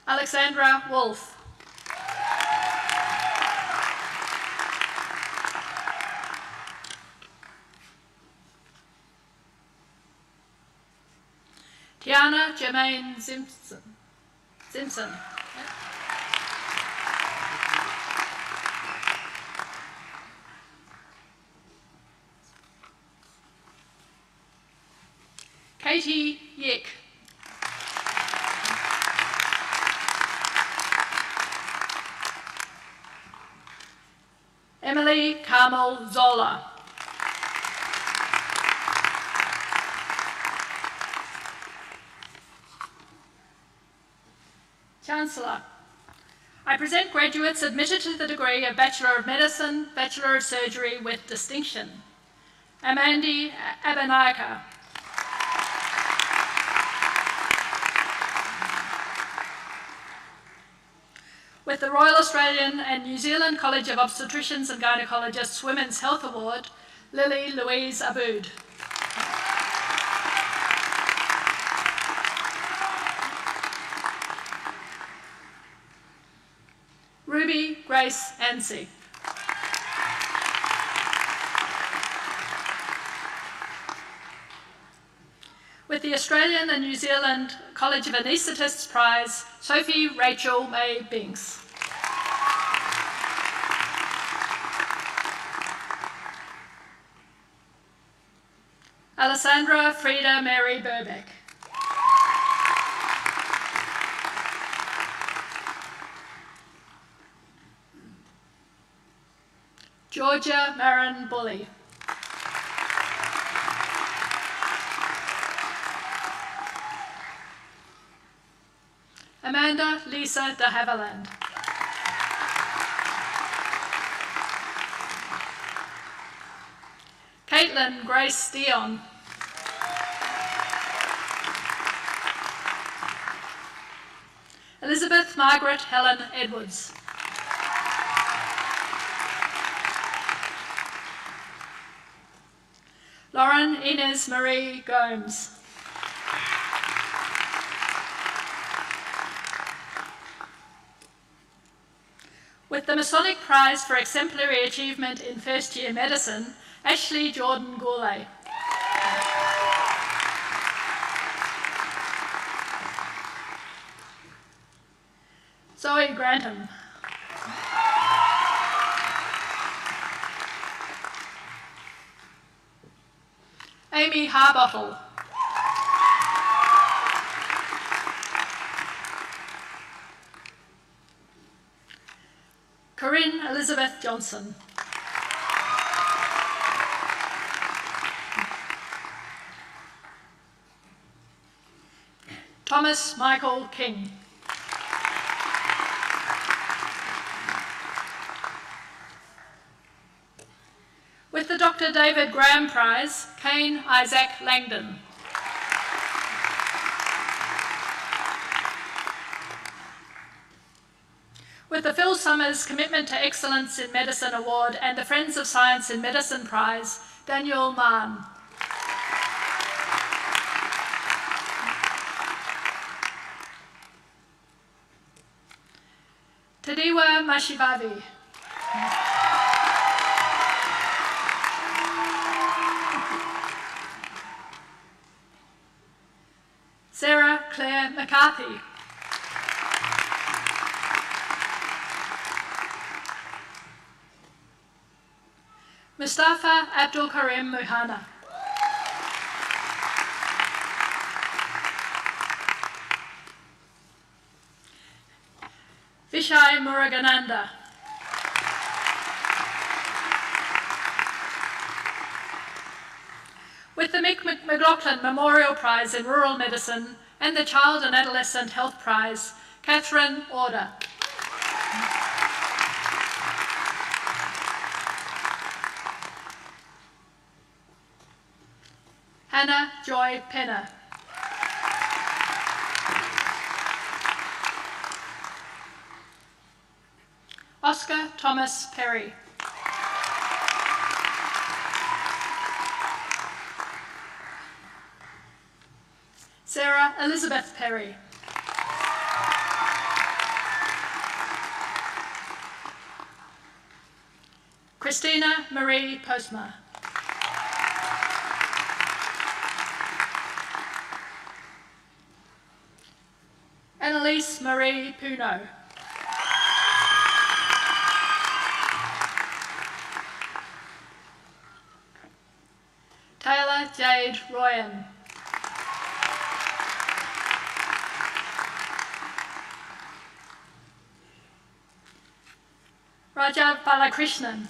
Alexandra Wolf. Tiana Jermaine Simpson. Katie Yick. Emily Carmel Zola. Chancellor, I present graduates admitted to the degree of Bachelor of Medicine, Bachelor of Surgery with distinction. Amandi Abanayaka. With the Royal Australian and New Zealand College of Obstetricians and Gynecologists Women's Health Award, Lily Louise Aboud. Ruby Grace Ansey. With the Australian and New Zealand College of Anaesthetists Prize, Sophie Rachel May Binks. Alessandra Frida Mary Burbeck. Georgia Marin Bully. Amanda Lisa de Havilland. Caitlin Grace Dion. Elizabeth Margaret Helen Edwards. Lauren Inez Marie Gomes. With the Masonic Prize for Exemplary Achievement in First Year Medicine, Ashley Jordan Gourlay. Zoe Grantham. Amy Harbottle. Corinne Elizabeth Johnson. Thomas Michael King. With the Dr. David Graham Prize, Kane Isaac Langdon. With the Phil Summers Commitment to Excellence in Medicine Award and the Friends of Science in Medicine Prize, Daniel Mann. Tadiwa Mashivavi. Sarah Claire McCarthy. Mustafa Abdul Karim Muhana. Vishai Murugananda. With the Mick McLaughlin Memorial Prize in Rural Medicine and the Child and Adolescent Health Prize, Catherine Order. Hannah Joy Penner. Oscar Thomas Perry. Sarah Elizabeth Perry. Christina Marie Postma. Annalise Marie Puno. Taylor Jade Royan. Rajav Balakrishnan.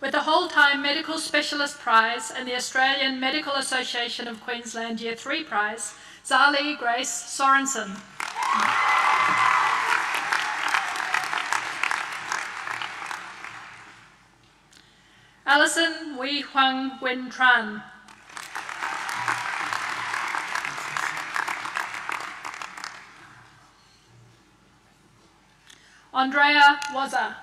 With the Whole-Time Medical Specialist Prize and the Australian Medical Association of Queensland Year 3 Prize, Zali Grace Sorensen. Alison Wei Huang Wen Tran. Andrea Waza.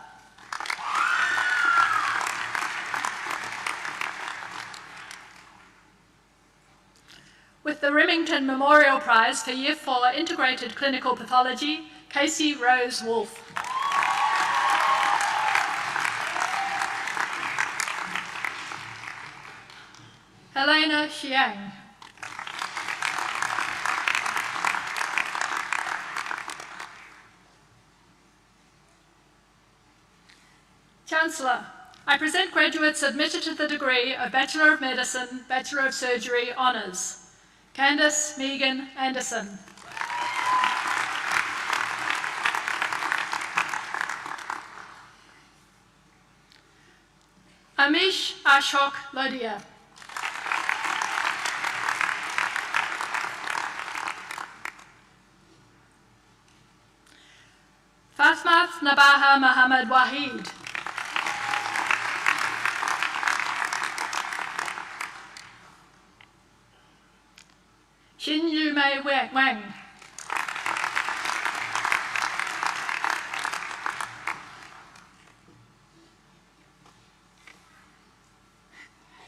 With the Remington Memorial Prize for Year 4 Integrated Clinical Pathology, Casey Rose Wolfe. Helena Xiang. Chancellor, I present graduates admitted to the degree of Bachelor of Medicine, Bachelor of Surgery Honours. Candice Megan Anderson. Amish Ashok Lodia. Fatmath Nabaha Muhammad Wahid. Xin Yu Mei Wang.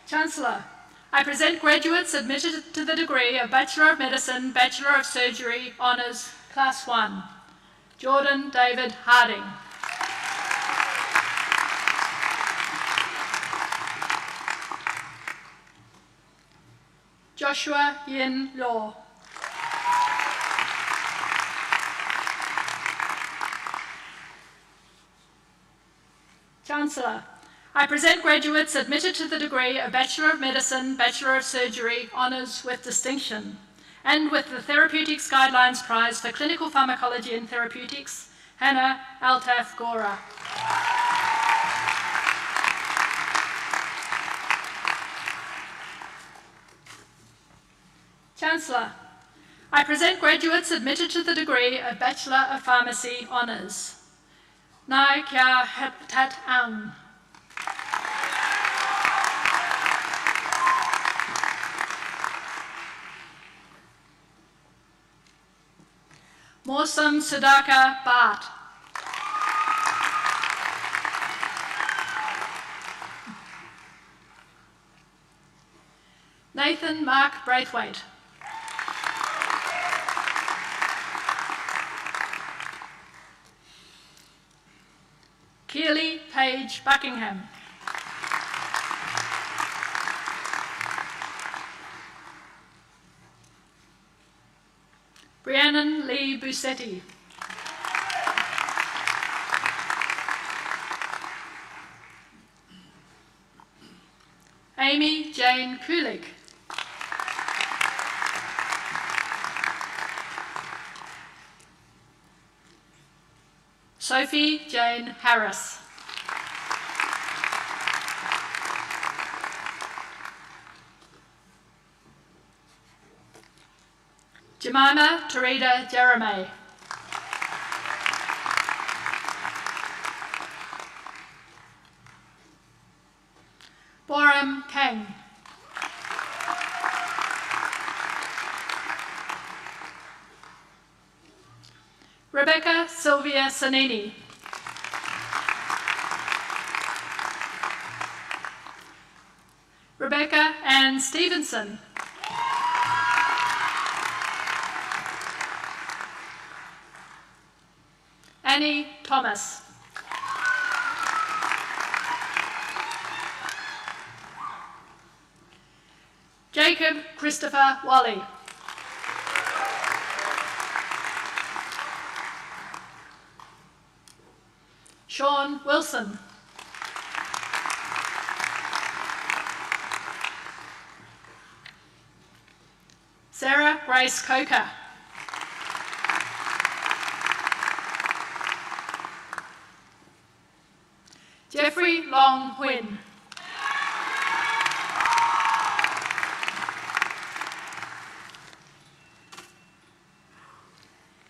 Chancellor, I present graduates admitted to the degree of Bachelor of Medicine, Bachelor of Surgery Honours, Class 1. Jordan David Harding. Joshua Yin Law. Chancellor, I present graduates admitted to the degree of Bachelor of Medicine, Bachelor of Surgery Honours with Distinction, and with the Therapeutics Guidelines Prize for Clinical Pharmacology and Therapeutics, Hannah Altaf Gora. Chancellor, I present graduates admitted to the degree of Bachelor of Pharmacy Honours. Nai Kia Tat Ang. Morsam Sudaka Bhatt. Nathan Mark Braithwaite. Keely Page Buckingham. Rhiannon Lee Busetti. Amy Jane Kulik. Sophie Jane Harris. Jemima Teresa Jeremy. Boram Kang. Rebecca Sylvia Sanini. Rebecca Ann Stevenson. Annie Thomas. Jacob Christopher Wally. Sean Wilson. Sarah Grace Coker. Jeffrey Long Huynh.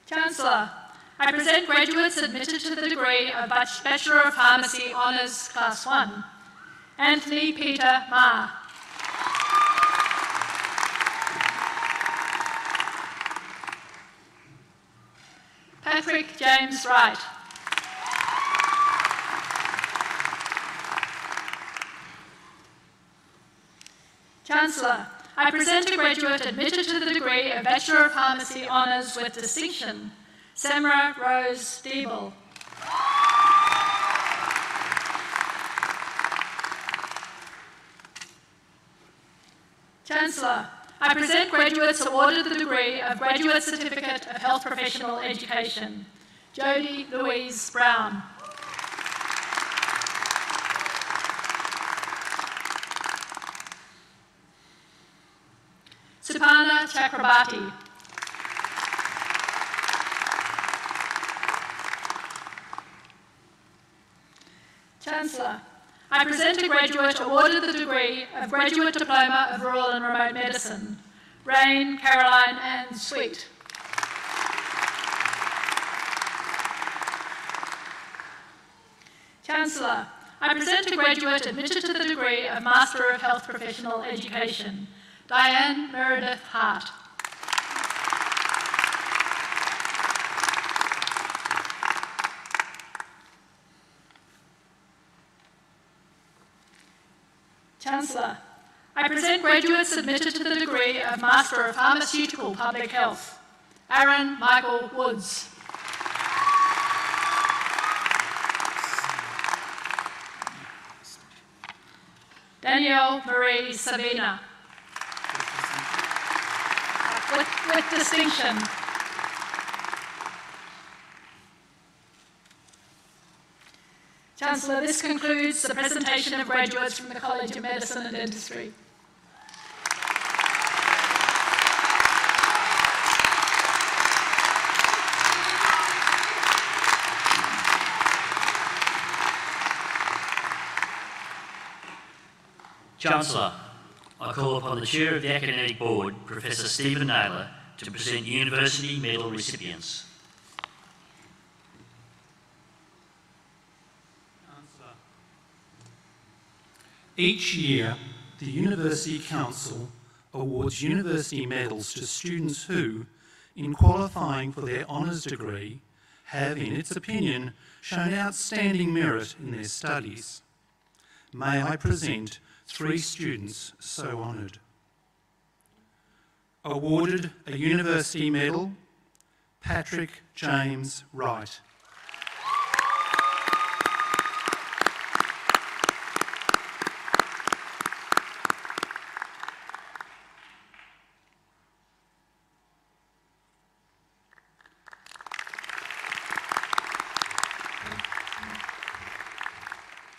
Chancellor, I present graduates admitted to the degree of Bachelor of Pharmacy Honours Class 1. Anthony Peter Ma. Patrick James Wright. Chancellor, I present a graduate admitted to the degree of Bachelor of Pharmacy Honours with Distinction, Samra Rose Diebel. Chancellor, I present graduates awarded the degree of Graduate Certificate of Health Professional Education, Jodie Louise Brown. Supana Chakrabarti. Chancellor, I present a graduate awarded the degree of Graduate Diploma of Rural and Remote Medicine, Rain Caroline Ann Sweet. Chancellor, I present a graduate admitted to the degree of Master of Health Professional Education, Diane Meredith Hart. Chancellor, I present graduates admitted to the degree of Master of Pharmaceutical Public Health, Aaron Michael Woods. Danielle Marie Sabina. With distinction. Chancellor, this concludes the presentation of graduates from the College of Medicine and Dentistry. Chancellor, I call upon the Chair of the Academic Board, Professor Stephen Naylor, to present university medal recipients. Each year, the University Council awards university medals to students who, in qualifying for their honours degree, have, in its opinion, shown outstanding merit in their studies. May I present 3 students so honoured. Awarded a university medal, Patrick James Wright.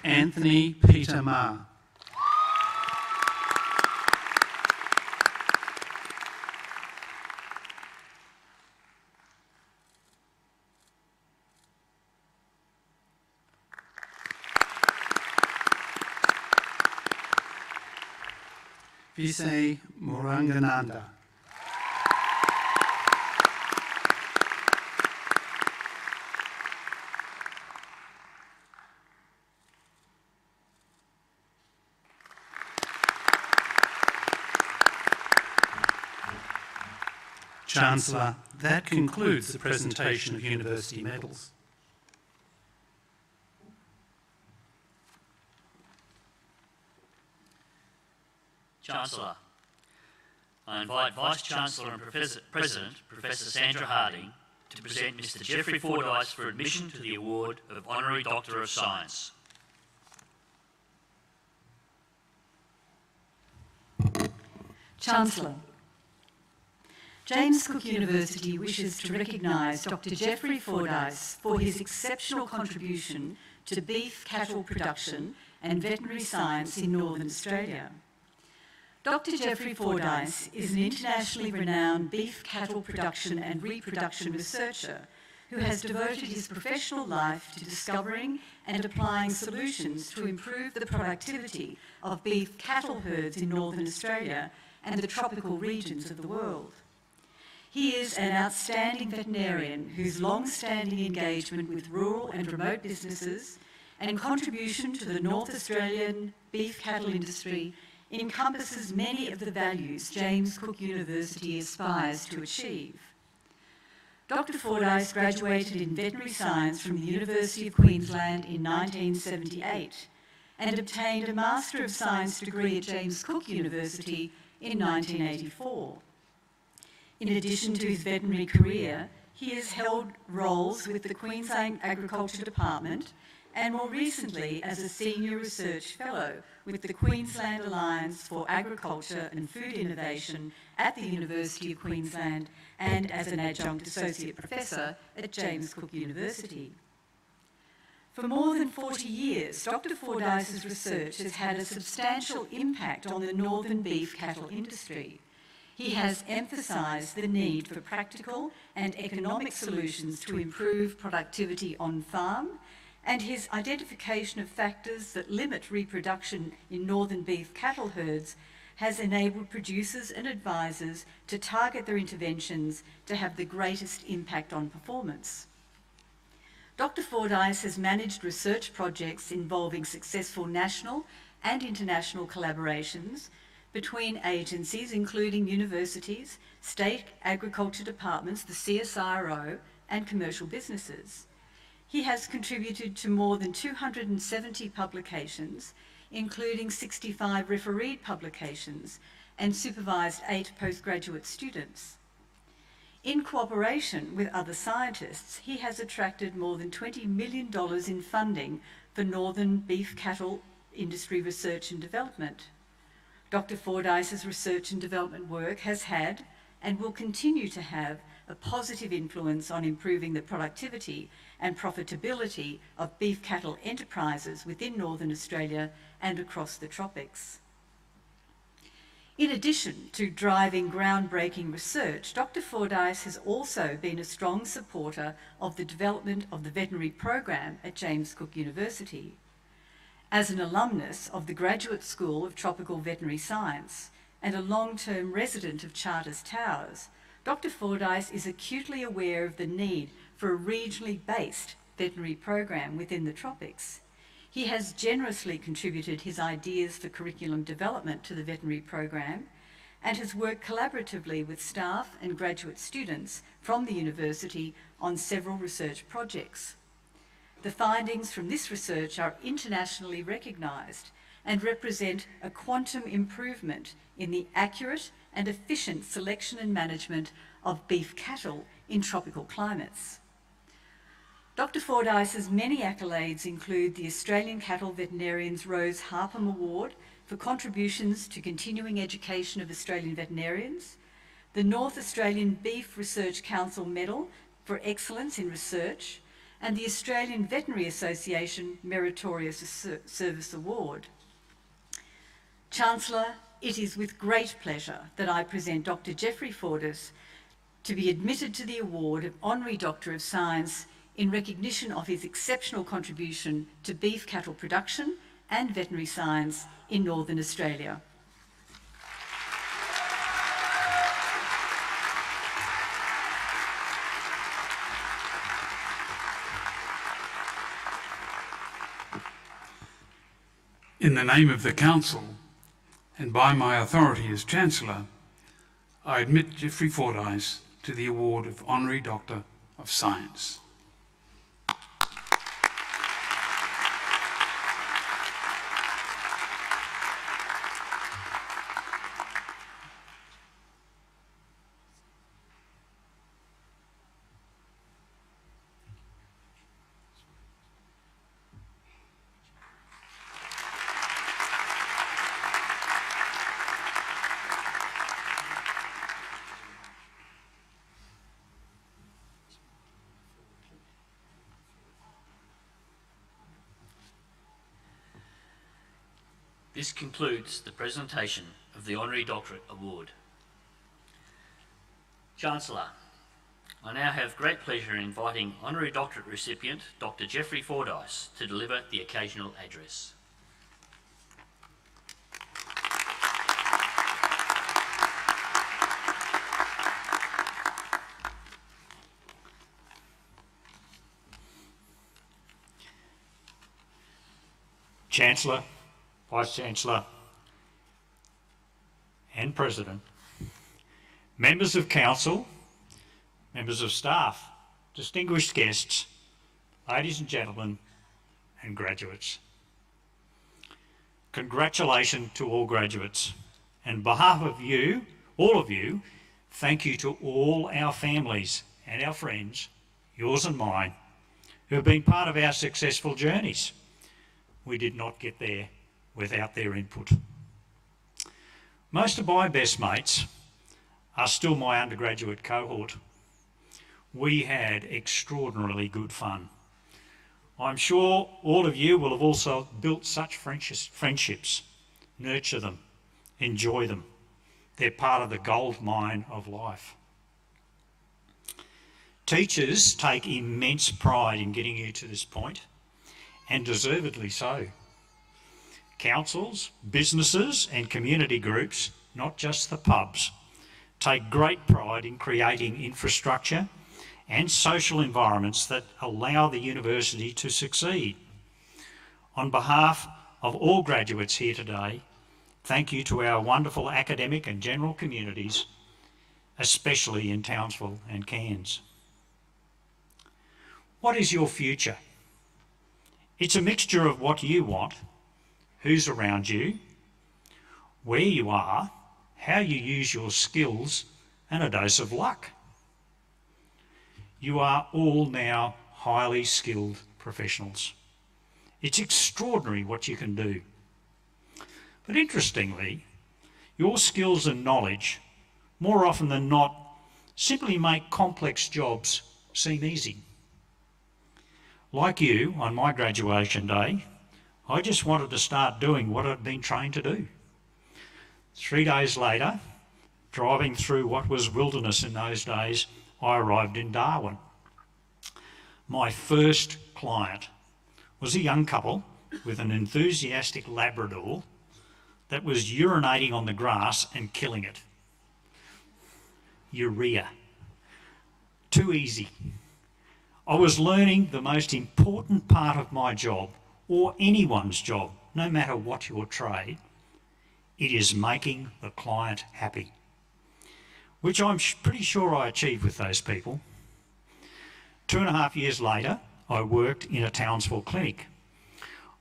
Anthony Peter Ma. Visay Murangananda. Chancellor, that concludes the presentation of university medals. Chancellor, I invite Vice-Chancellor and President, Professor Sandra Harding, to present Mr. Geoffrey Fordyce for admission to the award of Honorary Doctor of Science. Chancellor, James Cook University wishes to recognise Dr. Geoffrey Fordyce for his exceptional contribution to beef cattle production and veterinary science in Northern Australia. Dr. Geoffrey Fordyce is an internationally renowned beef cattle production and reproduction researcher who has devoted his professional life to discovering and applying solutions to improve the productivity of beef cattle herds in Northern Australia and the tropical regions of the world. He is an outstanding veterinarian whose long-standing engagement with rural and remote businesses and contribution to the North Australian beef cattle industry encompasses many of the values James Cook University aspires to achieve. Dr. Fordyce graduated in veterinary science from the University of Queensland in 1978 and obtained a Master of Science degree at James Cook University in 1984. In addition to his veterinary career, he has held roles with the Queensland Agriculture Department and more recently as a Senior Research Fellow with the Queensland Alliance for Agriculture and Food Innovation at the University of Queensland and as an Adjunct Associate Professor at James Cook University. For more than 40 years, Dr. Fordyce's research has had a substantial impact on the northern beef cattle industry. He has emphasised the need for practical and economic solutions to improve productivity on farm, and his identification of factors that limit reproduction in northern beef cattle herds has enabled producers and advisors to target their interventions to have the greatest impact on performance. Dr. Fordyce has managed research projects involving successful national and international collaborations between agencies including universities, state agriculture departments, the CSIRO, and commercial businesses. He has contributed to more than 270 publications, including 65 refereed publications, and supervised 8 postgraduate students. In cooperation with other scientists, he has attracted more than $20 million in funding for northern beef cattle industry research and development. Dr. Fordyce's research and development work has had and will continue to have a positive influence on improving the productivity and profitability of beef cattle enterprises within Northern Australia and across the tropics. In addition to driving groundbreaking research, Dr. Fordyce has also been a strong supporter of the development of the veterinary program at James Cook University. As an alumnus of the Graduate School of Tropical Veterinary Science and a long-term resident of Charters Towers, Dr. Fordyce is acutely aware of the need for a regionally based veterinary program within the tropics. He has generously contributed his ideas for curriculum development to the veterinary program and has worked collaboratively with staff and graduate students from the university on several research projects. The findings from this research are internationally recognised and represent a quantum improvement in the accurate and efficient selection and management of beef cattle in tropical climates. Dr. Fordyce's many accolades include the Australian Cattle Veterinarians Rose Harpham Award for contributions to continuing education of Australian veterinarians, the North Australian Beef Research Council Medal for Excellence in Research, and the Australian Veterinary Association Meritorious Service Award. Chancellor, it is with great pleasure that I present Dr. Geoffrey Fordyce to be admitted to the award of Honorary Doctor of Science in recognition of his exceptional contribution to beef cattle production and veterinary science in Northern Australia. In the name of the Council, and by my authority as Chancellor, I admit Geoffrey Fordyce to the award of Honorary Doctor of Science. This concludes the presentation of the Honorary Doctorate Award. Chancellor, I now have great pleasure in inviting Honorary Doctorate recipient Dr. Geoffrey Fordyce to deliver the occasional address. Chancellor, Vice-Chancellor and President, members of Council, members of staff, distinguished guests, ladies and gentlemen, and graduates. Congratulations to all graduates And on behalf of you, all of you, thank you to all our families and our friends, yours and mine, who have been part of our successful journeys. We did not get there without their input. Most of my best mates are still my undergraduate cohort. We had extraordinarily good fun. I'm sure all of you will have also built such friendships. Nurture them, enjoy them. They're part of the gold mine of life. Teachers take immense pride in getting you to this point, and deservedly so. Councils, businesses and community groups, not just the pubs, take great pride in creating infrastructure and social environments that allow the university to succeed. On behalf of all graduates here today, thank you to our wonderful academic and general communities, especially in Townsville and Cairns. What is your future? It's a mixture of what you want, who's around you, where you are, how you use your skills, and a dose of luck. You are all now highly skilled professionals. It's extraordinary what you can do. But interestingly, your skills and knowledge, more often than not, simply make complex jobs seem easy. Like you, on my graduation day, I just wanted to start doing what I'd been trained to do. 3 days later, driving through what was wilderness in those days, I arrived in Darwin. My first client was a young couple with an enthusiastic Labrador that was urinating on the grass and killing it. Urea. Too easy. I was learning the most important part of my job, or anyone's job, no matter what your trade. It is making the client happy, which I'm pretty sure I achieved with those people. 2.5 years later, I worked in a Townsville clinic.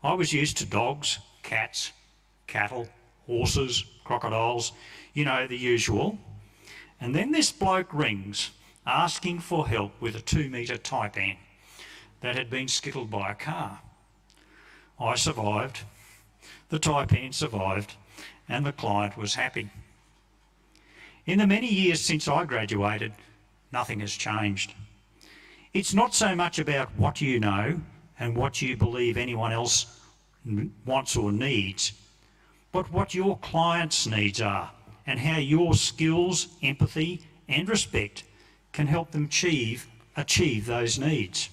I was used to dogs, cats, cattle, horses, crocodiles, you know, the usual. And then this bloke rings asking for help with a 2-metre taipan that had been skittled by a car. I survived, the taipan survived, and the client was happy. In the many years since I graduated, nothing has changed. It's not so much about what you know and what you believe anyone else wants or needs, but what your client's needs are and how your skills, empathy and respect can help them achieve those needs.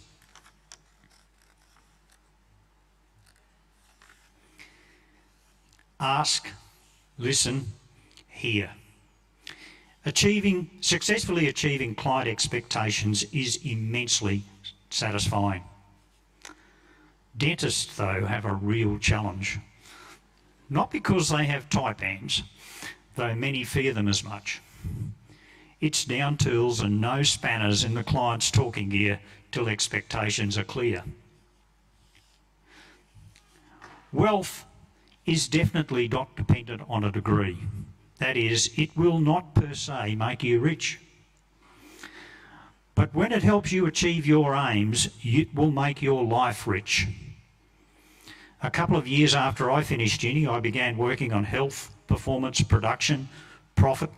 Ask, listen, hear. Successfully achieving client expectations is immensely satisfying. Dentists, though, have a real challenge. Not because they have taipans, though many fear them as much. It's down tools and no spanners in the client's talking gear till expectations are clear. Wealth is definitely not dependent on a degree. That is, it will not per se make you rich. But when it helps you achieve your aims, it will make your life rich. A couple of years after I finished uni, I began working on health, performance, production, profit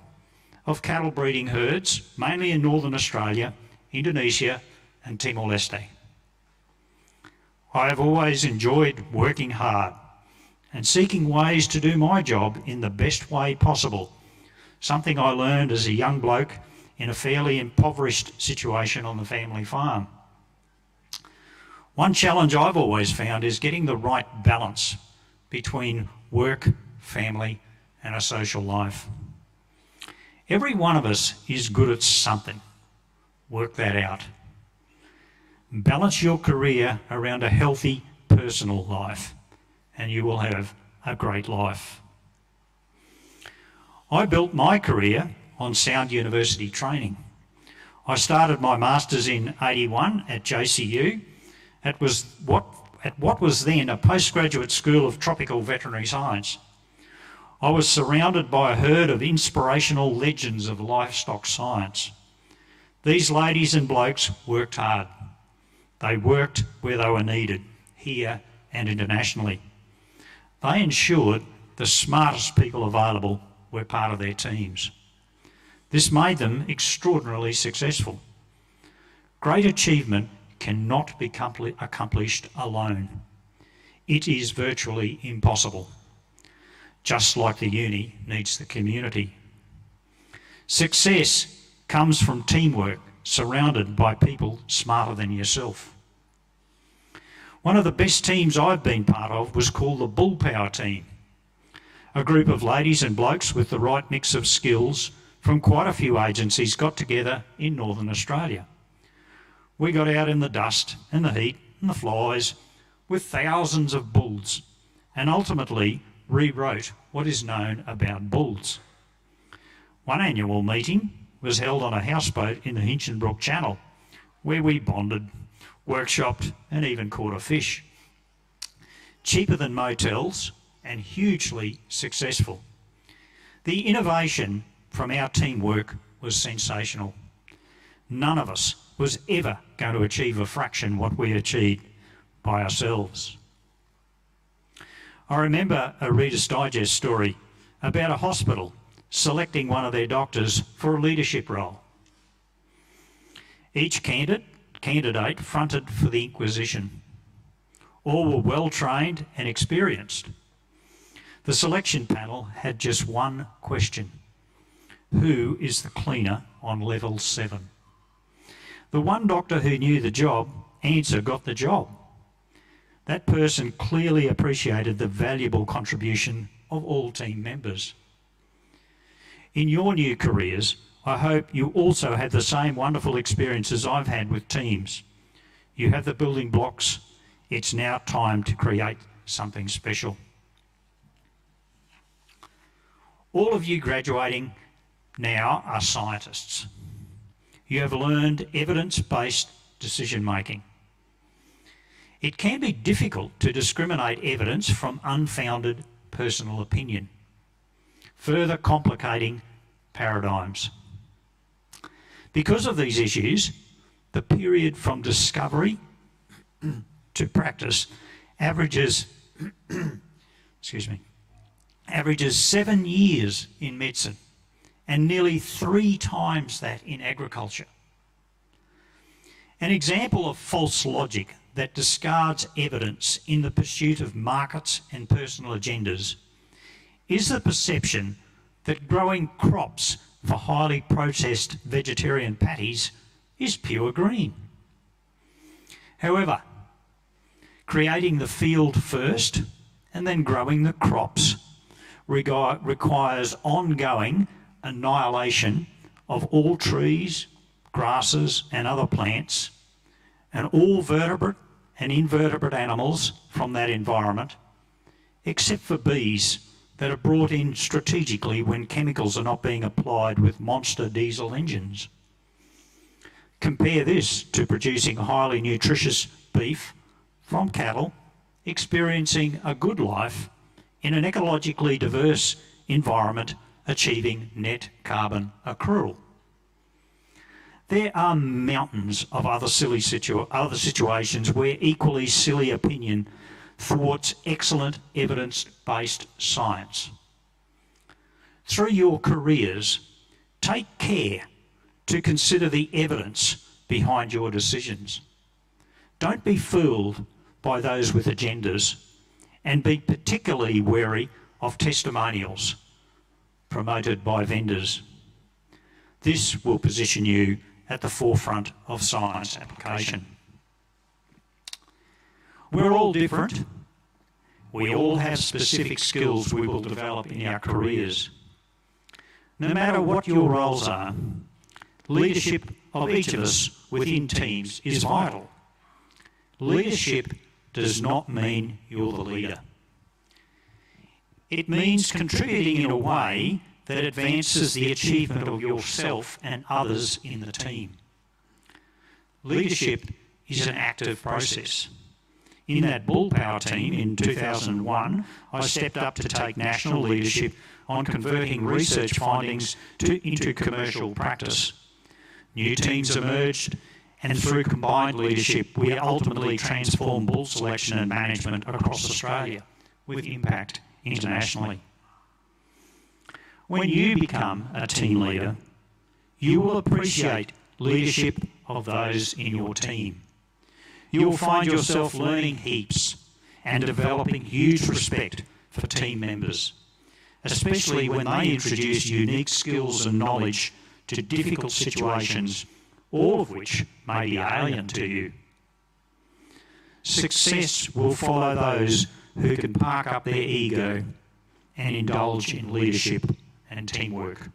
of cattle breeding herds, mainly in Northern Australia, Indonesia and Timor-Leste. I have always enjoyed working hard and seeking ways to do my job in the best way possible, something I learned as a young bloke in a fairly impoverished situation on the family farm. One challenge I've always found is getting the right balance between work, family and a social life. Every one of us is good at something. Work that out. Balance your career around a healthy personal life, and you will have a great life. I built my career on sound university training. I started my Masters in 81 at JCU. It was what was then a postgraduate school of tropical veterinary science. I was surrounded by a herd of inspirational legends of livestock science. These ladies and blokes worked hard. They worked where they were needed, here and internationally. They ensured the smartest people available were part of their teams. This made them extraordinarily successful. Great achievement cannot be accomplished alone. It is virtually impossible, just like the uni needs the community. Success comes from teamwork, surrounded by people smarter than yourself. One of the best teams I've been part of was called the Bull Power Team, a group of ladies and blokes with the right mix of skills from quite a few agencies got together in Northern Australia. We got out in the dust and the heat and the flies with thousands of bulls and ultimately rewrote what is known about bulls. One annual meeting was held on a houseboat in the Hinchinbrook Channel, where we bonded, workshopped and even caught a fish. Cheaper than motels and hugely successful. The innovation from our teamwork was sensational. None of us was ever going to achieve a fraction what we achieved by ourselves. I remember a Reader's Digest story about a hospital selecting one of their doctors for a leadership role. Each candidate fronted for the Inquisition. All were well trained and experienced. The selection panel had just one question: who is the cleaner on level 7? The one doctor who knew the job got the job. That person clearly appreciated the valuable contribution of all team members. In your new careers, I hope you also have the same wonderful experiences I've had with teams. You have the building blocks. It's now time to create something special. All of you graduating now are scientists. You have learned evidence-based decision-making. It can be difficult to discriminate evidence from unfounded personal opinion, further complicating paradigms. Because of these issues, the period from discovery to practice averages 7 years in medicine and nearly 3 times that in agriculture. An example of false logic that discards evidence in the pursuit of markets and personal agendas is the perception that growing crops for highly processed vegetarian patties is pure green. However, creating the field first and then growing the crops requires ongoing annihilation of all trees, grasses and other plants, and all vertebrate and invertebrate animals from that environment, except for bees that are brought in strategically when chemicals are not being applied with monster diesel engines. Compare this to producing highly nutritious beef from cattle experiencing a good life in an ecologically diverse environment achieving net carbon accrual. There are mountains of other situations where equally silly opinion thwarts excellent evidence-based science. Through your careers, take care to consider the evidence behind your decisions. Don't be fooled by those with agendas, and be particularly wary of testimonials promoted by vendors. This will position you at the forefront of science application. We're all different. We all have specific skills we will develop in our careers. No matter what your roles are, leadership of each of us within teams is vital. Leadership does not mean you're the leader. It means contributing in a way that advances the achievement of yourself and others in the team. Leadership is an active process. In that bullpower team in 2001, I stepped up to take national leadership on converting research findings into commercial practice. New teams emerged, and through combined leadership, we ultimately transformed bull selection and management across Australia with impact internationally. When you become a team leader, you will appreciate leadership of those in your team. You will find yourself learning heaps and developing huge respect for team members, especially when they introduce unique skills and knowledge to difficult situations, all of which may be alien to you. Success will follow those who can park up their ego and indulge in leadership and teamwork.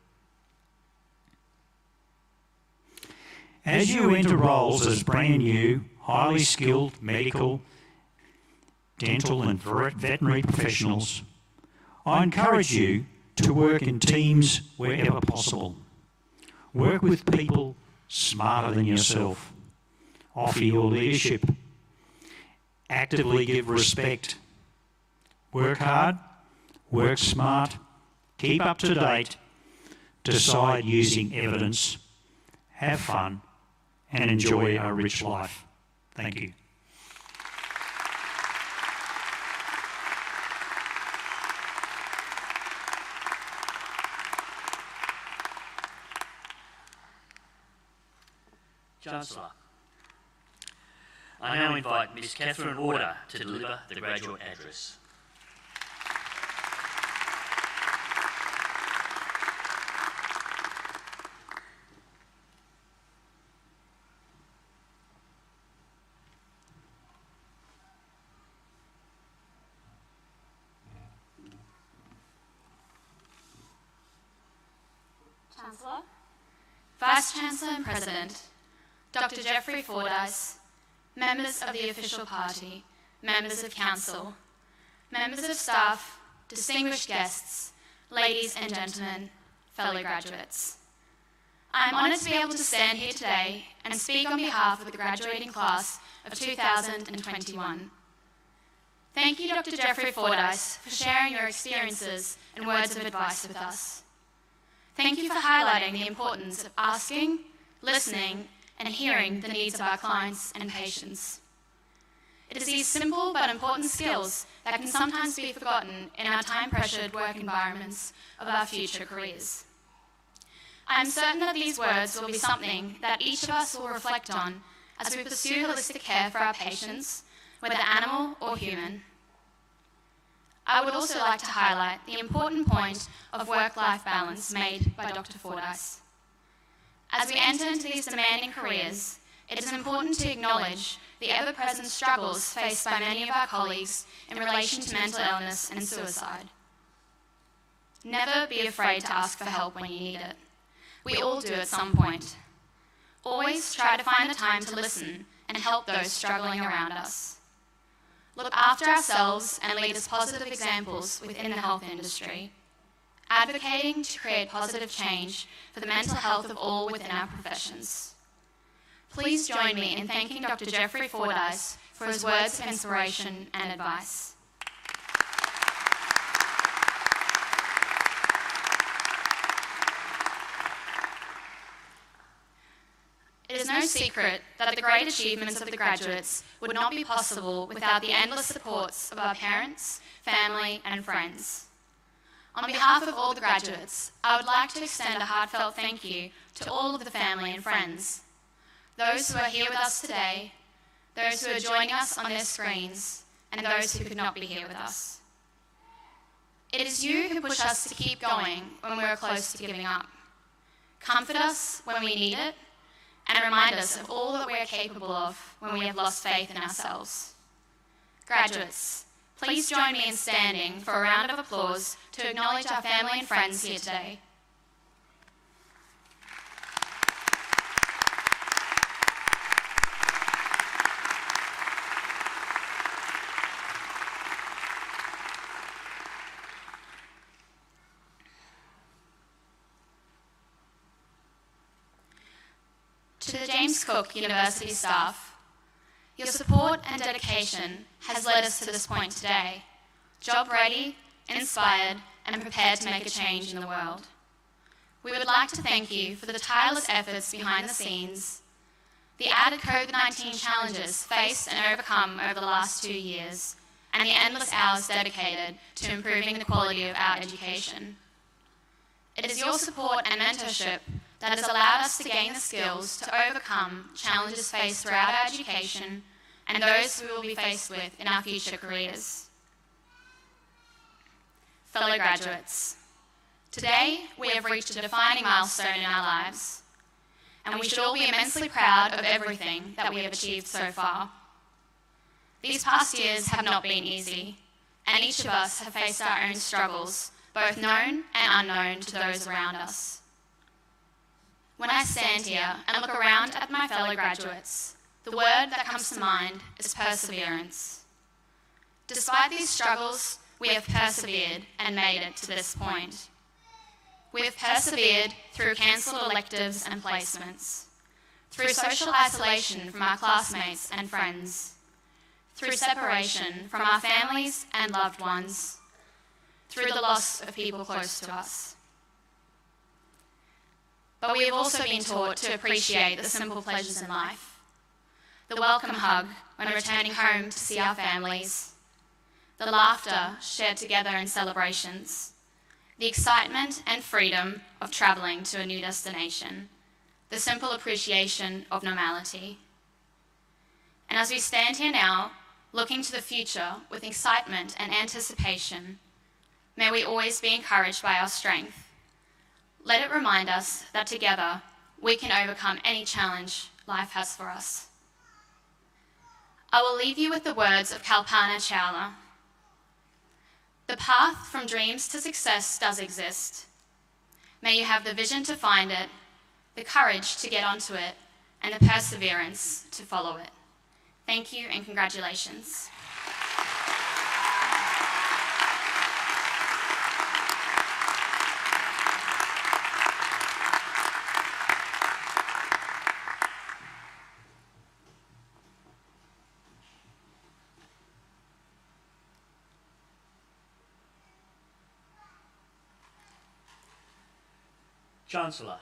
As you enter roles as brand new, highly skilled medical, dental and veterinary professionals, I encourage you to work in teams wherever possible. Work with people smarter than yourself. Offer your leadership. Actively give respect. Work hard, work smart, keep up to date, decide using evidence, have fun, and enjoy a rich life. Thank you. Chancellor, I now invite Ms. Catherine Order to deliver the graduate address. Chancellor, Vice-Chancellor and President, Dr. Jeffrey Fordyce, members of the official party, members of council, members of staff, distinguished guests, ladies and gentlemen, fellow graduates. I am honoured to be able to stand here today and speak on behalf of the graduating class of 2021. Thank you, Dr. Jeffrey Fordyce, for sharing your experiences and words of advice with us. Thank you for highlighting the importance of asking, listening, and hearing the needs of our clients and patients. It is these simple but important skills that can sometimes be forgotten in our time-pressured work environments of our future careers. I am certain that these words will be something that each of us will reflect on as we pursue holistic care for our patients, whether animal or human. I would also like to highlight the important point of work-life balance made by Dr. Fordyce. As we enter into these demanding careers, it is important to acknowledge the ever-present struggles faced by many of our colleagues in relation to mental illness and suicide. Never be afraid to ask for help when you need it. We all do at some point. Always try to find the time to listen and help those struggling around us. Look after ourselves and lead as positive examples within the health industry, advocating to create positive change for the mental health of all within our professions. Please join me in thanking Dr. Jeffrey Fordyce for his words of inspiration and advice. It is no secret that the great achievements of the graduates would not be possible without the endless supports of our parents, family, and friends. On behalf of all the graduates, I would like to extend a heartfelt thank you to all of the family and friends, those who are here with us today, those who are joining us on their screens, and those who could not be here with us. It is you who push us to keep going when we are close to giving up. Comfort us when we need it, and remind us of all that we are capable of when we have lost faith in ourselves. Graduates, please join me in standing for a round of applause to acknowledge our family and friends here today. To the James Cook University staff, Your support and dedication has led us to this point today, job ready, inspired, and prepared to make a change in the world. We would like to thank you for the tireless efforts behind the scenes, the added COVID-19 challenges faced and overcome over the last 2 years, and the endless hours dedicated to improving the quality of our education. It is your support and mentorship that has allowed us to gain the skills to overcome challenges faced throughout our education and those we will be faced with in our future careers. Fellow graduates, today we have reached a defining milestone in our lives, and we should all be immensely proud of everything that we have achieved so far. These past years have not been easy, and each of us have faced our own struggles, both known and unknown to those around us. When I stand here and look around at my fellow graduates, the word that comes to mind is perseverance. Despite these struggles, we have persevered and made it to this point. We have persevered through cancelled electives and placements, through social isolation from our classmates and friends, through separation from our families and loved ones, through the loss of people close to us. But we have also been taught to appreciate the simple pleasures in life, the welcome hug when returning home to see our families, the laughter shared together in celebrations, the excitement and freedom of travelling to a new destination, the simple appreciation of normality. And as we stand here now, looking to the future with excitement and anticipation, may we always be encouraged by our strength. Let it remind us that together we can overcome any challenge life has for us. I will leave you with the words of Kalpana Chawla. The path from dreams to success does exist. May you have the vision to find it, the courage to get onto it, and the perseverance to follow it. Thank you and congratulations. Chancellor,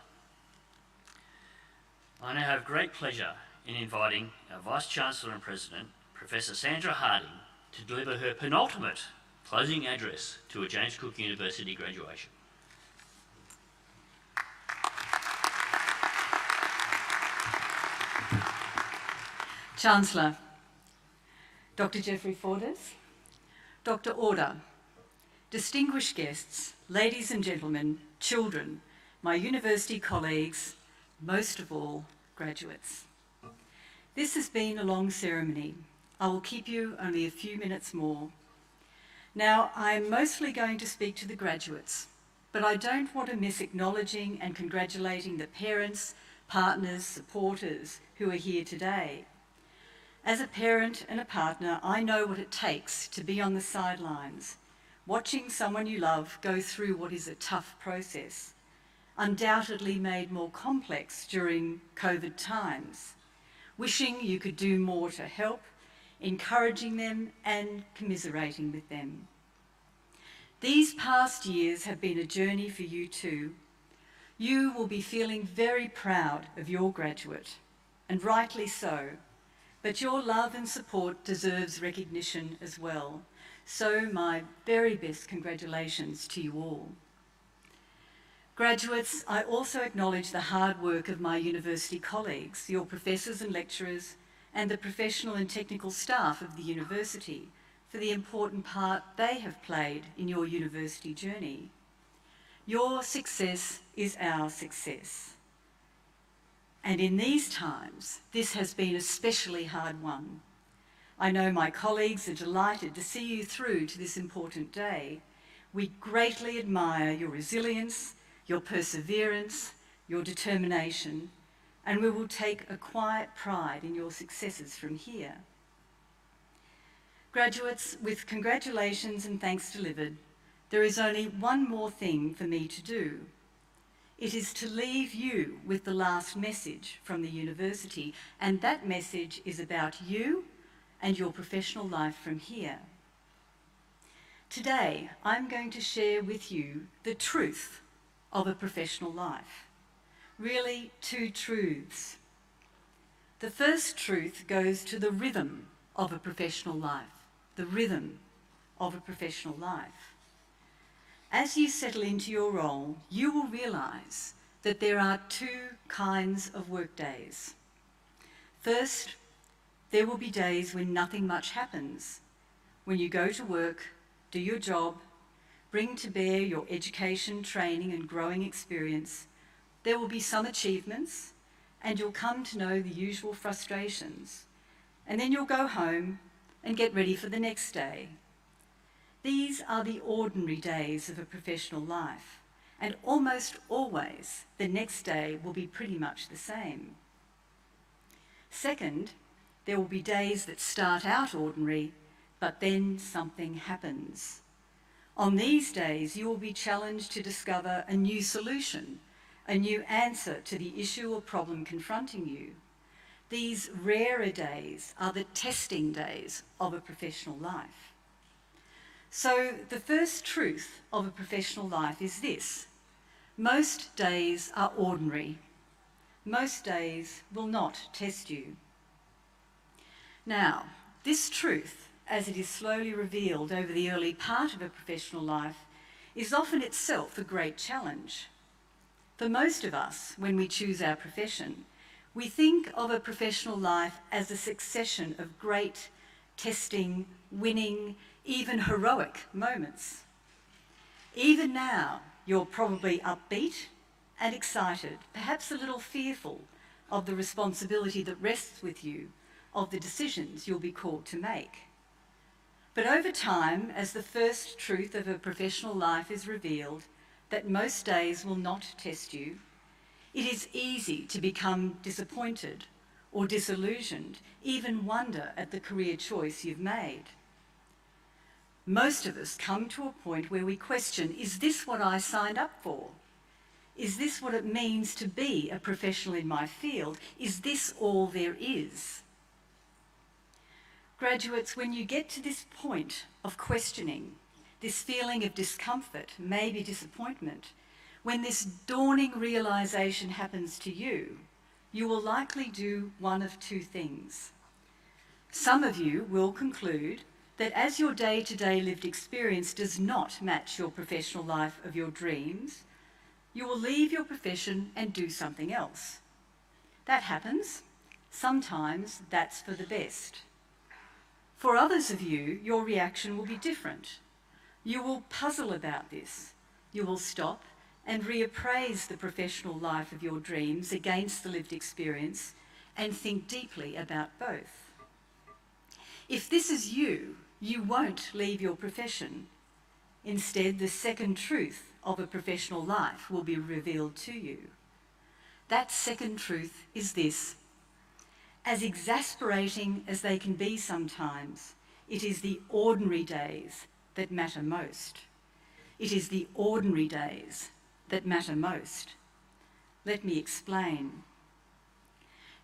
I now have great pleasure in inviting our Vice-Chancellor and President, Professor Sandra Harding, to deliver her penultimate closing address to a James Cook University graduation. Chancellor, Dr. Jeffrey Fordyce, Dr. Order, distinguished guests, ladies and gentlemen, children, my university colleagues, most of all, graduates. This has been a long ceremony. I will keep you only a few minutes more. Now, I'm mostly going to speak to the graduates, but I don't want to miss acknowledging and congratulating the parents, partners, supporters who are here today. As a parent and a partner, I know what it takes to be on the sidelines, watching someone you love go through what is a tough process, undoubtedly made more complex during COVID times, wishing you could do more to help, encouraging them and commiserating with them. These past years have been a journey for you too. You will be feeling very proud of your graduate, and rightly so, but your love and support deserves recognition as well. So my very best congratulations to you all. Graduates, I also acknowledge the hard work of my university colleagues, your professors and lecturers, and the professional and technical staff of the university for the important part they have played in your university journey. Your success is our success. And in these times, this has been a especially hard one. I know my colleagues are delighted to see you through to this important day. We greatly admire your resilience, your perseverance, your determination, and we will take a quiet pride in your successes from here. Graduates, with congratulations and thanks delivered, there is only one more thing for me to do. It is to leave you with the last message from the university, and that message is about you and your professional life from here. Today, I'm going to share with you the truth of a professional life. Really, two truths. The first truth goes to the rhythm of a professional life, the rhythm of a professional life. As you settle into your role, you will realise that there are two kinds of work days. First, there will be days when nothing much happens, when you go to work, do your job, bring to bear your education, training and growing experience. There will be some achievements and you'll come to know the usual frustrations. And then you'll go home and get ready for the next day. These are the ordinary days of a professional life, and almost always the next day will be pretty much the same. Second, there will be days that start out ordinary, but then something happens. On these days, you will be challenged to discover a new solution, a new answer to the issue or problem confronting you. These rarer days are the testing days of a professional life. So the first truth of a professional life is this: most days are ordinary. Most days will not test you. Now, this truth, as it is slowly revealed over the early part of a professional life, is often itself a great challenge. For most of us, when we choose our profession, we think of a professional life as a succession of great, testing, winning, even heroic moments. Even now, you're probably upbeat and excited, perhaps a little fearful of the responsibility that rests with you, of the decisions you'll be called to make. But over time, as the first truth of a professional life is revealed, that most days will not test you, it is easy to become disappointed or disillusioned, even wonder at the career choice you've made. Most of us come to a point where we question, is this what I signed up for? Is this what it means to be a professional in my field? Is this all there is? Graduates, when you get to this point of questioning, this feeling of discomfort, maybe disappointment, when this dawning realisation happens to you, you will likely do one of two things. Some of you will conclude that as your day-to-day lived experience does not match your professional life of your dreams, you will leave your profession and do something else. That happens. Sometimes that's for the best. For others of you, your reaction will be different. You will puzzle about this. You will stop and reappraise the professional life of your dreams against the lived experience and think deeply about both. If this is you, you won't leave your profession. Instead, the second truth of a professional life will be revealed to you. That second truth is this: as exasperating as they can be sometimes, it is the ordinary days that matter most. It is the ordinary days that matter most. Let me explain.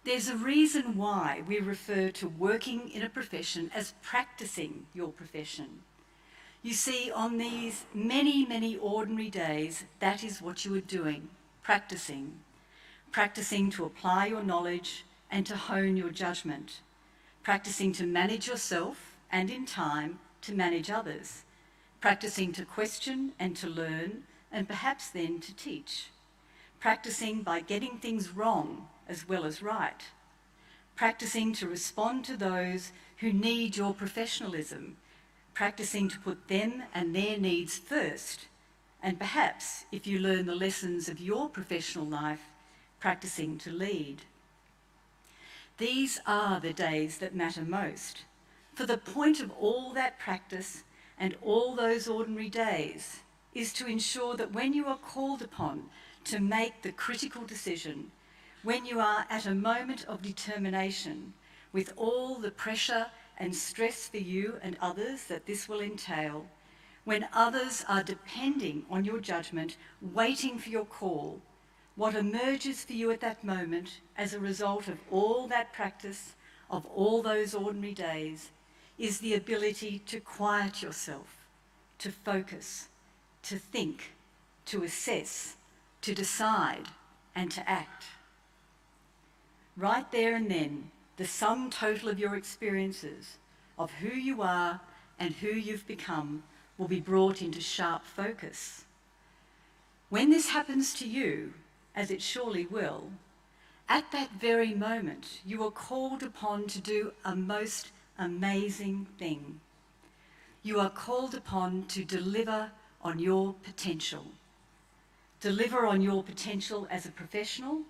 There's a reason why we refer to working in a profession as practicing your profession. You see, on these many, many ordinary days, that is what you are doing, practicing. Practicing to apply your knowledge and to hone your judgment. Practicing to manage yourself and, in time, to manage others. Practicing to question and to learn, and perhaps then to teach. Practicing by getting things wrong as well as right. Practicing to respond to those who need your professionalism. Practicing to put them and their needs first. And perhaps, if you learn the lessons of your professional life, practicing to lead. These are the days that matter most. For the point of all that practice and all those ordinary days is to ensure that when you are called upon to make the critical decision, when you are at a moment of determination, with all the pressure and stress for you and others that this will entail, when others are depending on your judgment, waiting for your call, what emerges for you at that moment as a result of all that practice, of all those ordinary days, is the ability to quiet yourself, to focus, to think, to assess, to decide, and to act. Right there and then, the sum total of your experiences, of who you are and who you've become, will be brought into sharp focus. When this happens to you, as it surely will, at that very moment you are called upon to do a most amazing thing. You are called upon to deliver on your potential. Deliver on your potential as a professional,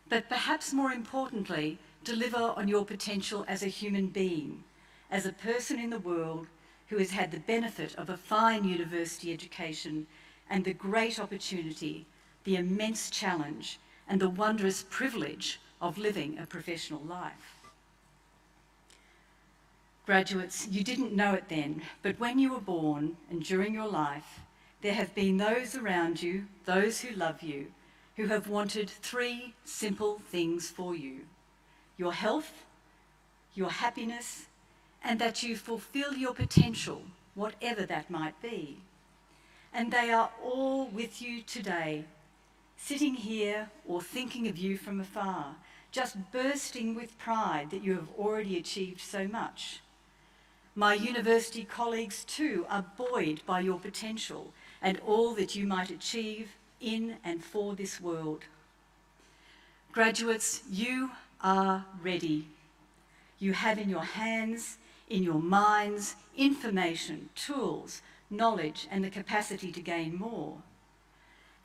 but perhaps more importantly, deliver on your potential as a human being, as a person in the world who has had the benefit of a fine university education and the great opportunity, the immense challenge, and the wondrous privilege of living a professional life. Graduates, you didn't know it then, but when you were born and during your life, there have been those around you, those who love you, who have wanted 3 simple things for you: your health, your happiness, and that you fulfill your potential, whatever that might be. And they are all with you today, sitting here or thinking of you from afar, just bursting with pride that you have already achieved so much. My university colleagues too are buoyed by your potential and all that you might achieve in and for this world. Graduates, you are ready. You have in your hands, in your minds, information, tools, knowledge, and the capacity to gain more.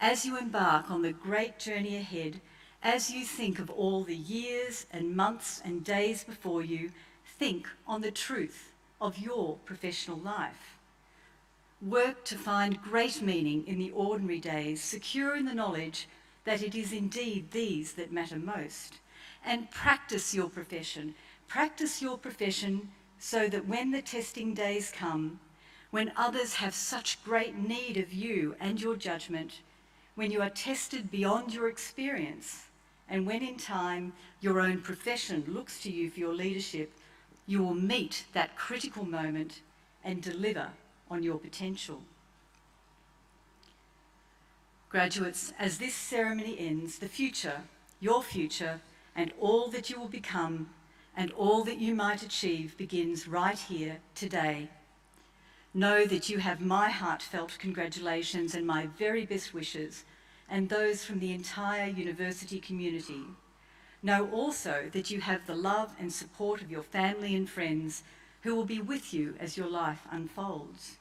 As you embark on the great journey ahead, as you think of all the years and months and days before you, think on the truth of your professional life. Work to find great meaning in the ordinary days, secure in the knowledge that it is indeed these that matter most. And practice your profession. Practice your profession so that when the testing days come, when others have such great need of you and your judgment, when you are tested beyond your experience, and when in time your own profession looks to you for your leadership, you will meet that critical moment and deliver on your potential. Graduates, as this ceremony ends, the future, your future, and all that you will become and all that you might achieve begins right here today. Know that you have my heartfelt congratulations and my very best wishes, and those from the entire university community. Know also that you have the love and support of your family and friends who will be with you as your life unfolds.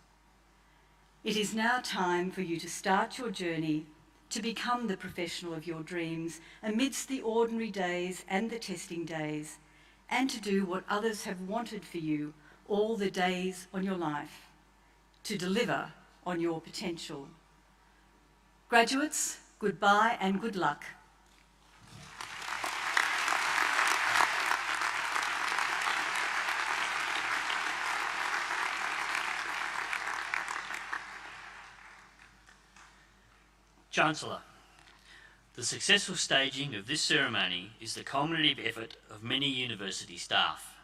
It is now time for you to start your journey to become the professional of your dreams amidst the ordinary days and the testing days, and to do what others have wanted for you all the days on your life, to deliver on your potential. Graduates, goodbye and good luck. Chancellor, the successful staging of this ceremony is the culminative effort of many university staff.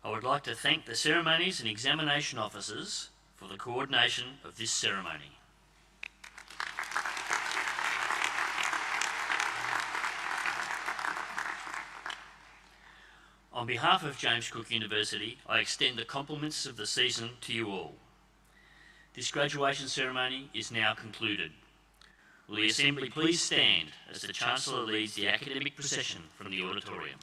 I would like to thank the ceremonies and examination officers for the coordination of this ceremony. On behalf of James Cook University, I extend the compliments of the season to you all. This graduation ceremony is now concluded. Will the Assembly please stand as the Chancellor leads the academic procession from the auditorium.